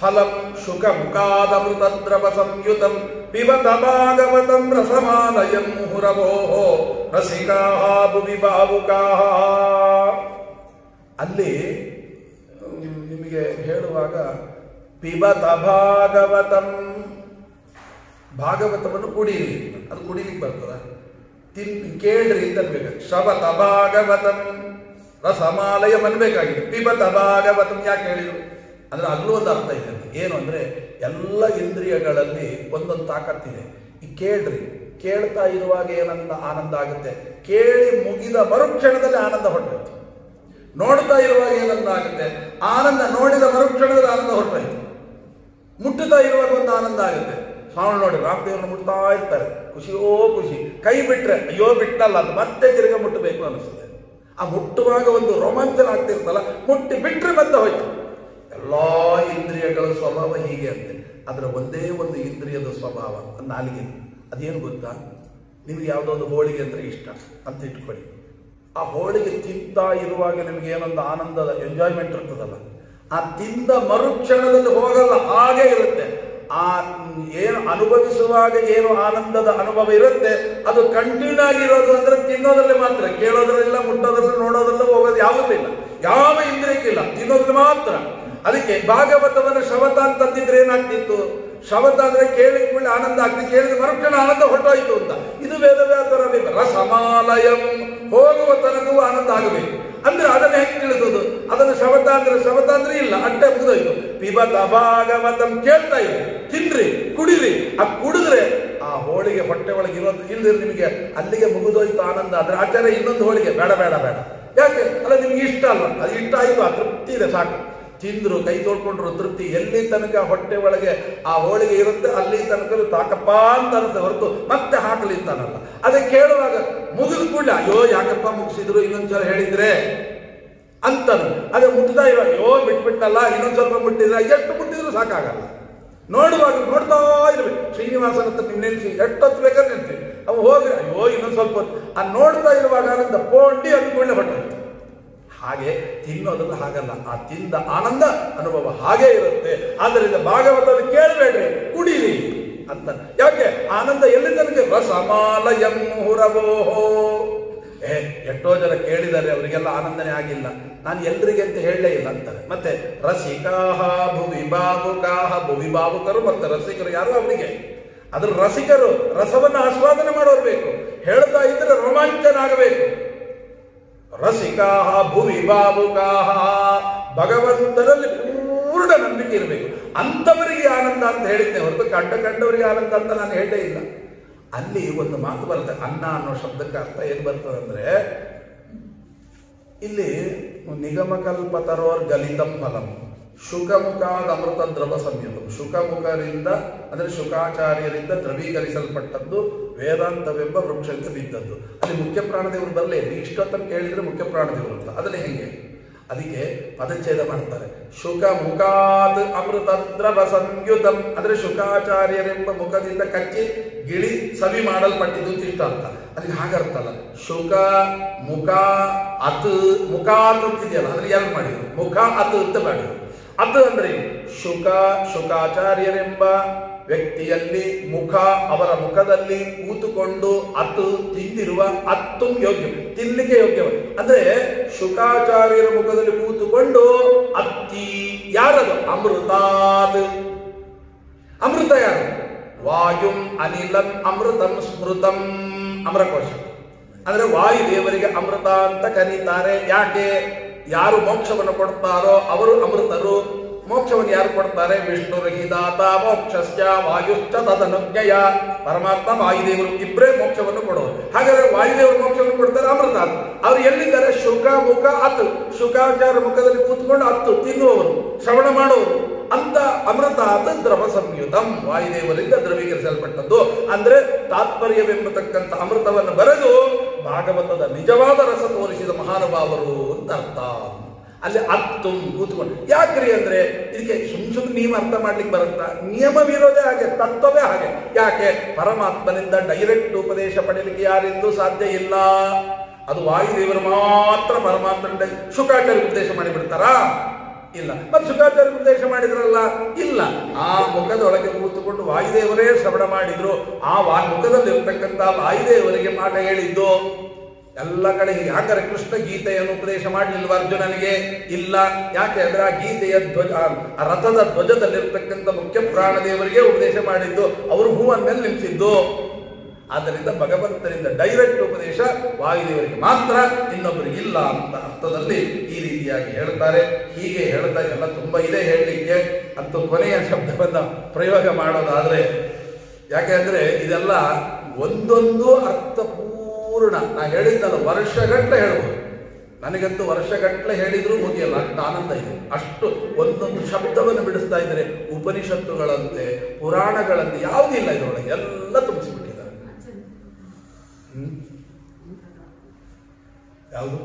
A: ಫಲಂ ಶುಕ ಮುಖಾದಮೃತದ್ರವ ಸಂಯುತಂ ಪಿಬತ ಭಾಗವತಂ ರಸಮಾಲಯಂ ಮುಹುರವೋಃ ರಸಿಕಾಃ ಭುವಿ ಭಾವುಕಾಃ. ಅಲ್ಲಿ ನಿಮಗೆ ಹೇಳುವಾಗ ಪಿಬತ ಭಾಗವತಂ, ಭಾಗವತವನ್ನು ಕುಡೀರಿ, ಅದು ಕುಡಿಲಿಕ್ಕೆ ಬರ್ತದ? ಕೇಳ್ರಿ ಅಂತ ಅನ್ಬೇಕು. ಶ್ರವತ ಭಾಗವತಂ ರಸಮಾಲಯ ಅನ್ಬೇಕಾಗಿದೆ. ಪಿಬತ ಭಾಗವತಂ ಯಾಕೆ ಹೇಳಿದ್ರು ಅಂದ್ರೆ ಅಲ್ಲೂ ಒಂದು ಅರ್ಥ ಇದೆ. ಏನು ಅಂದ್ರೆ ಎಲ್ಲ ಇಂದ್ರಿಯಗಳಲ್ಲಿ ಒಂದೊಂದು ತಾಕತ್ತಿದೆ. ಈ ಕೇಳ್ರಿ, ಕೇಳ್ತಾ ಇರುವಾಗ ಏನಂತ ಆನಂದ ಆಗುತ್ತೆ, ಕೇಳಿ ಮುಗಿದ ಮರುಕ್ಷಣದಲ್ಲಿ ಆನಂದ ಹೊರಟೋಯ್ತು. ನೋಡ್ತಾ ಇರುವಾಗ ಏನಂತ ಆಗುತ್ತೆ, ಆನಂದ ನೋಡಿದ ಮರುಕ್ಷಣದಲ್ಲಿ ಆನಂದ ಹೊರಟೋಯ್ತು. ಮುಟ್ಟುತ್ತಾ ಇರುವಾಗ ಒಂದು ಆನಂದ ಆಗುತ್ತೆ. ಸ್ವಾಮಿ ನೋಡಿ ರಾಮದೇವ್ರನ್ನ ಮುಟ್ತಾ ಇರ್ತಾರೆ, ಖುಷಿಯೋ ಖುಷಿ. ಕೈ ಬಿಟ್ರೆ ಅಯ್ಯೋ ಬಿಟ್ಟಲ್ಲ ಅಂತ ಮತ್ತೆ ತಿರುಗ ಮುಟ್ಟಬೇಕು ಅನಿಸ್ತದೆ. ಆ ಮುಟ್ಟುವಾಗ ಒಂದು ರೋಮಾಂಚನ ಆಗ್ತಿರ್ತಲ್ಲ, ಮುಟ್ಟಿ ಬಿಟ್ರೆ ಮತ್ತೆ ಹೋಯ್ತು. ಎಲ್ಲ ಇಂದ್ರಿಯಗಳ ಸ್ವಭಾವ ಹೀಗೆ ಅಂತೆ. ಅದರ ಒಂದೇ ಒಂದು ಇಂದ್ರಿಯದ ಸ್ವಭಾವ ನಾಲಿಗೆ. ಅದೇನು ಗೊತ್ತಾ? ನಿಮ್ಗೆ ಯಾವುದೋ ಒಂದು ಹೋಳಿಗೆ ಅಂದ್ರೆ ಇಷ್ಟ ಅಂತ ಇಟ್ಕೊಳ್ಳಿ. ಆ ಹೋಳಿಗೆ ತಿಂತಾ ಇರುವಾಗ ನಿಮ್ಗೆ ಏನೊಂದು ಆನಂದದ ಎಂಜಾಯ್ಮೆಂಟ್ ಇರ್ತದಲ್ಲ, ಆ ತಿಂದ ಮರುಕ್ಷಣದಲ್ಲಿ ಹೋಗಲ್ಲ, ಹಾಗೆ ಇರುತ್ತೆ. ಆ ಏನು ಅನುಭವಿಸುವಾಗ ಏನು ಆನಂದದ ಅನುಭವ ಇರುತ್ತೆ ಅದು ಕಂಟಿನ್ಯೂ ಆಗಿರೋದು ಅಂದ್ರೆ ತಿನ್ನೋದ್ರಲ್ಲಿ ಮಾತ್ರ. ಕೇಳೋದ್ರಲ್ಲ, ಮುಟ್ಟೋದ್ರಲ್ಲ, ನೋಡೋದ್ರಲ್ಲ, ಹೋಗೋದು ಯಾವುದಿಲ್ಲ, ಯಾವ ಇಂದ್ರಿಯಕ್ಕಿಲ್ಲ, ತಿನ್ನೋದ್ರಲ್ಲಿ ಮಾತ್ರ. ಅದಕ್ಕೆ ಭಾಗವತವನ್ನು ಶವತ ಅಂತಂದಿದ್ರೆ ಏನಾಗ್ತಿತ್ತು? ಶವತ ಅಂದ್ರೆ ಕೇಳಿ ಕೂಡಲೇ ಆನಂದ ಆಗ್ತಿತ್ತು, ಕೇಳಿದ ಮರುಕ್ಷಣ ಆನಂದ ಹೊರಟೋಯ್ತು ಅಂತ. ಇದು ವೇದವ್ಯಾಸರ ರಸಮಾಲಯಂ, ಹೋಗುವ ತನಕವೂ ಆನಂದ ಆಗಬೇಕು. ಅಂದ್ರೆ ಅದನ್ನ ಹೆಂಗೆ ತಿಳಿಸೋದು? ಅದನ್ನು ಶವತ ಅಂದ್ರೆ ಇಲ್ಲ, ಅಟ್ಟೆ ಮುಗಿದೋಯ್ತು. ಪಿಬತ ಭಾಗವತಂ ಕೇಳ್ತಾ ಇದೆ, ತಿನ್ರಿ, ಕುಡಿರಿ. ಆ ಕುಡಿದ್ರೆ ಆ ಹೋಳಿಗೆ ಹೊಟ್ಟೆ ಒಳಗೆ ಇರೋದು ಇಲ್ಲದ್ರೆ ನಿಮಗೆ ಅಲ್ಲಿಗೆ ಮುಗಿದೋಯ್ತು ಆನಂದ. ಆದ್ರೆ ಆಚಾರ್ಯ ಇನ್ನೊಂದು ಹೋಳಿಗೆ ಬೇಡ ಬೇಡ ಬೇಡ, ಯಾಕೆ? ಅಲ್ಲ ನಿಮ್ಗೆ ಇಷ್ಟ ಅಲ್ವಾ? ಅದು ಇಷ್ಟ ಆಯ್ತು, ಆ ತೃಪ್ತಿ ಇದೆ, ಸಾಕು. ತಿಂದ್ರು, ಕೈ ತೊಳ್ಕೊಂಡ್ರು, ತೃಪ್ತಿ. ಎಲ್ಲಿ ತನಕ ಹೊಟ್ಟೆ ಒಳಗೆ ಆ ಹೋಳಿಗೆ ಇರುತ್ತೆ ಅಲ್ಲಿ ತನಕ ತಾಕಪ್ಪ ಅಂತ ಅನ್ಸುತ್ತೆ ಹೊರತು ಮತ್ತೆ ಹಾಕಲಿಂತಾನಲ್ಲ. ಅದೇ ಕೇಳುವಾಗ ಮುಗಿದ ಕೂಡಲೇ ಅಯ್ಯೋ ಯಾಕಪ್ಪ ಮುಗಿಸಿದ್ರು, ಇನ್ನೊಂದ್ಸಲ ಹೇಳಿದ್ರೆ ಅಂತನು. ಅದೇ ಮುಟ್ತಾ ಇರೋ ಅಯ್ಯೋ ಬಿಟ್ಬಿಟ್ಟಲ್ಲ, ಇನ್ನೊಂದ್ ಸ್ವಲ್ಪ ಮುಟ್ಟಿದ್ರೆ, ಎಷ್ಟು ಮುಟ್ಟಿದ್ರು ಸಾಕಾಗಲ್ಲ. ನೋಡುವಾಗ ನೋಡ್ತಾ ಇರ್ಬೇಕು. ಶ್ರೀನಿವಾಸನ ಹತ್ರ ನಿಮ್ ನೆನ್ಸಿ ಎಷ್ಟೊತ್ತು ಬೇಕಾದ್ರೆ ನೆನ್ಸಿ ಅವು ಹೋಗಿ ಅಯ್ಯೋ ಇನ್ನೊಂದು ಸ್ವಲ್ಪ ಹೊತ್ತು. ಆ ನೋಡ್ತಾ ಇರುವಾಗ ಆನಂದ ಪೋಂಡಿ ಅಂದ್ಕೊಳ್ಳೆ ಹೊಟ್ಟೆ. ಹಾಗೆ ತಿನ್ನೋದಲ್ಲ, ಹಾಗಲ್ಲ. ಆ ತಿಂದ ಆನಂದ ಅನುಭವ ಹಾಗೇ ಇರುತ್ತೆ. ಆದ್ದರಿಂದ ಭಾಗವತವನ್ನು ಕೇಳಬೇಡ್ರಿ, ಕುಡೀರಿ ಅಂತ. ಯಾಕೆ? ಆನಂದ ಎಲ್ಲಿ ತನಕ? ರಸಮಾಲಯಂ ಮುಹುರವೋಃ. ಎಷ್ಟೋ ಜನ ಕೇಳಿದ್ದಾರೆ, ಅವರಿಗೆಲ್ಲ ಆನಂದನೇ ಆಗಿಲ್ಲ. ನಾನು ಎಲ್ರಿಗೆ ಅಂತ ಹೇಳಲೇ ಇಲ್ಲ ಅಂತಾರೆ. ಮತ್ತೆ ರಸಿಕಾಹ ಭುವಿ ಭಾವುಕಾಹ, ಭುವಿ ಭಾವುಕರು ಮತ್ತು ರಸಿಕರು ಯಾರು ಅವರಿಗೆ? ಅದ್ರ ರಸಿಕರು ರಸವನ್ನು ಆಸ್ವಾದನೆ ಮಾಡೋರು ಬೇಕು, ಹೇಳ್ತಾ ಇದ್ರೆ ರೋಮಾಂಚನ ಆಗಬೇಕು. ರಸಿಕಾಹ ಭುವಿ ಭಾವುಕಾಹ, ಭಗವಂತನಲ್ಲಿ ಪೂರ್ಣ ನಂಬಿಕೆ ಇರಬೇಕು, ಅಂಥವರಿಗೆ ಆನಂದ ಅಂತ ಹೇಳಿದ್ದೆ ಹೊರತು ಕಂಡವರಿಗೆ ಆನಂದ ಅಂತ ನಾನು ಹೇಳೇ ಇಲ್ಲ. ಅಲ್ಲಿ ಒಂದು ಮಾತು ಬರುತ್ತೆ, ಅನ್ನ ಅನ್ನೋ ಶಬ್ದಕ್ಕೆ ಅರ್ಥ ಏನು ಬರ್ತದೆ ಅಂದ್ರೆ, ಇಲ್ಲಿ ನಿಗಮಕಲ್ಪತರೋರ್ ಗಲಿತಂ ಫಲಂ ಶುಕಮುಖಾದ ಅಮೃತ ದ್ರವ ಸಂಯುತಂ, ಶುಕಮುಖರಿಂದ ಅಂದರೆ ಶುಕಾಚಾರ್ಯರಿಂದ ದ್ರವೀಕರಿಸಲ್ಪಟ್ಟದ್ದು ವೇದಾಂತವೆಂಬ ವೃಕ್ಷಕ್ಕೆ ಬಿದ್ದದ್ದು. ಅಲ್ಲಿ ಮುಖ್ಯ ಪ್ರಾಣದೇವರು ಬರಲೇ ಇಲ್ಲ. ಇಷ್ಟೊತ್ತನ್ನು ಕೇಳಿದ್ರೆ ಮುಖ್ಯ ಪ್ರಾಣದೇವರು ಅಂತ, ಅದನ್ನೇ ಹೆಂಗೆ? ಅದಕ್ಕೆ ಪದಚ್ಛೇದ ಮಾಡ್ತಾರೆ. ಶುಕ ಮುಖಾತ್ ಅಮೃತ ದ್ರವ ಸಂಯುತಂ ಅಂದ್ರೆ ಶುಕಾಚಾರ್ಯರೆಂಬ ಮುಖದಿಂದ ಕಚ್ಚಿ ಗಿಳಿ ಸವಿ ಮಾಡಲ್ಪಟ್ಟಿದ್ದು ಅಂತ ಇಷ್ಟ ಅರ್ಥ. ಅದಕ್ಕೆ ಹಾಗರ್ಥಲ್ಲ. ಶುಕ ಮುಖ ಅತ್, ಮುಖಾತ್ ಅಂತಿದೆಯಲ್ಲ ಅಂದ್ರೆ ಯಾರು ಮಾಡಿದ್ರು? ಮುಖ ಅತ್ ಅಂತ ಮಾಡಿದ್ರು. ಅತ್ ಅಂದ್ರೆ ಶುಕಾಚಾರ್ಯರೆಂಬ ವ್ಯಕ್ತಿಯಲ್ಲಿ ಮುಖ, ಅವರ ಮುಖದಲ್ಲಿ ಕೂತುಕೊಂಡು ಅತ್ತು ತಿಂದಿರುವ, ಅತ್ತು ಯೋಗ್ಯ ತಿನ್ನಲಿಕ್ಕೆ ಯೋಗ್ಯ ಅಂದ್ರೆ ಶುಕಾಚಾರ್ಯರ ಮುಖದಲ್ಲಿ ಕೂತುಕೊಂಡು ಅತ್ತಿ ಯಾರದು? ಅಮೃತಾತ್. ಅಮೃತ ಯಾರು? ವಾಯುಂ ಅನಿಲಂ ಅಮೃತಂ ಸ್ಮೃತಂ, ಅಮರಕೋಶ ಅಂದ್ರೆ ವಾಯುದೇವರಿಗೆ ಅಮೃತ ಅಂತ ಕರೀತಾರೆ. ಯಾಕೆ? ಯಾರು ಮೋಕ್ಷವನ್ನು ಕೊಡ್ತಾರೋ ಅವರು ಅಮೃತರು. ಮೋಕ್ಷವನ್ನು ಯಾರು ಕೊಡ್ತಾರೆ? ವಿಷ್ಣುರ್ಹಿ ದಾತ ಮೋಕ್ಷಸ್ಯ ವಾಯುಶ್ಚ ತದನುಜ್ಞಯ. ಪರಮಾತ್ಮ ವಾಯುದೇವರು ಇಬ್ಬರೇ ಮೋಕ್ಷವನ್ನು ಕೊಡೋರು. ಹಾಗಾದ್ರೆ ವಾಯುದೇವರು ಮೋಕ್ಷವನ್ನು ಕೊಡ್ತಾರೆ, ಅಮೃತ. ಅವರು ಎಲ್ಲಿದ್ದಾರೆ? ಶುಕ ಮುಖ ಅತ್, ಶುಕಾಚಾರ ಮುಖದಲ್ಲಿ ಕೂತ್ಕೊಂಡು ಅತ್ತು ತಿನ್ನುವವರು, ಶ್ರವಣ ಮಾಡುವವರು ಅಂತ ಅಮೃತ ಅತ್ ದ್ರವ ಸಂಯುತಂ, ವಾಯುದೇವರಿಂದ ದ್ರವೀಕರಿಸಲ್ಪಟ್ಟದ್ದು. ಅಂದ್ರೆ ತಾತ್ಪರ್ಯವೆಂಬತಕ್ಕಂಥ ಅಮೃತವನ್ನು ಬರೆದು ಭಾಗವತದ ನಿಜವಾದ ರಸ ತೋರಿಸಿದ ಮಹಾನುಭಾವರು ಅಂತ ಅರ್ಥ. ಅಲ್ಲಿ ಅತ್ತು ಕೂತ್ಕೊಂಡು ಯಾಕ್ರಿ ಅಂದ್ರೆ ಇದಕ್ಕೆ ಸುಮ್ ನೀವು ಅರ್ಥ ಮಾಡ್ಲಿಕ್ಕೆ ಬರುತ್ತಾ? ನಿಯಮವಿರೋದೇ ಹಾಗೆ, ತತ್ವವೇ ಹಾಗೆ. ಯಾಕೆ? ಪರಮಾತ್ಮನಿಂದ ಡೈರೆಕ್ಟ್ ಉಪದೇಶ ಪಡೆಯಲಿಕ್ಕೆ ಯಾರಿಂದೂ ಸಾಧ್ಯ ಇಲ್ಲ. ಅದು ವಾಯುದೇವರು ಮಾತ್ರ ಪರಮಾತ್ಮನಿಂದ. ಶುಕಾಚಾರ್ಯ ಉಪದೇಶ ಮಾಡಿಬಿಡ್ತಾರಾ? ಇಲ್ಲ. ಮತ್ತೆ ಶುಕಾಚಾರ್ಯ ಉಪದೇಶ ಮಾಡಿದ್ರಲ್ಲ? ಇಲ್ಲ. ಆ ಮುಖದೊಳಗೆ ಕೂತುಕೊಂಡು ವಾಯುದೇವರೇ ಶ್ರವಣ ಮಾಡಿದ್ರು. ಆ ಮುಖದಲ್ಲಿರ್ತಕ್ಕಂಥ ವಾಯುದೇವರಿಗೆ ಪಾಠ ಹೇಳಿದ್ದು ಎಲ್ಲ ಕಡೆ. ಯಾಕಂದ್ರೆ ಕೃಷ್ಣ ಗೀತೆಯನ್ನು ಉಪದೇಶ ಮಾಡಲಿಲ್ವ ಅರ್ಜುನನಿಗೆ? ಇಲ್ಲ. ಯಾಕೆ ಅಂದ್ರೆ ಆ ಗೀತೆಯ ಧ್ವಜ, ಆ ರಥದ ಧ್ವಜದಲ್ಲಿರ್ತಕ್ಕಂಥ ಮುಖ್ಯ ಪ್ರಾಣದೇವರಿಗೆ ಉಪದೇಶ ಮಾಡಿದ್ದು, ಅವರು ಹೂವನ್ನಲ್ಲಿ ನಿಲ್ಲಿಸಿದ್ದು. ಆದ್ದರಿಂದ ಭಗವಂತನಿಂದ ಡೈರೆಕ್ಟ್ ಉಪದೇಶ ವಾಯುದೇವರಿಗೆ ಮಾತ್ರ, ಇನ್ನೊಬ್ಬರಿಗೆ ಇಲ್ಲ ಅಂತ ಅರ್ಥದಲ್ಲಿ ಈ ರೀತಿಯಾಗಿ ಹೇಳ್ತಾರೆ. ಹೀಗೆ ಹೇಳ್ತಾ ಎಲ್ಲ ತುಂಬಾ ಇದೆ ಹೇಳಲಿಕ್ಕೆ. ಅಂತೂ ಕೊನೆಯ ಶಬ್ದವನ್ನು ಪ್ರಯೋಗ ಮಾಡೋದಾದ್ರೆ, ಯಾಕೆ ಅಂದ್ರೆ ಇದೆಲ್ಲ ಒಂದೊಂದು ಅರ್ಥಪೂರ್ಣ. ನಾ ಹೇಳಿದ್ದಲ್ಲ, ವರ್ಷಗಟ್ಟಲೆ ಹೇಳ್ಬೋದು. ನನಗಂತೂ ವರ್ಷಗಟ್ಟಲೆ ಹೇಳಿದ್ರು ಮುಗಿಯಲ್ಲ, ಅಷ್ಟು ಆನಂದ ಇದೆ. ಅಷ್ಟು ಒಂದೊಂದು ಶಬ್ದವನ್ನು ಬಿಡಿಸ್ತಾ ಇದ್ರೆ ಉಪನಿಷತ್ತುಗಳಂತೆ ಪುರಾಣಗಳಂತೆ ಯಾವುದಿಲ್ಲ ಇದರೊಳಗೆ, ಎಲ್ಲ ತುಂಬಿಸ್ಬಿಟ್ಟಿದ್ದಾರೆ. ಯಾವುದು?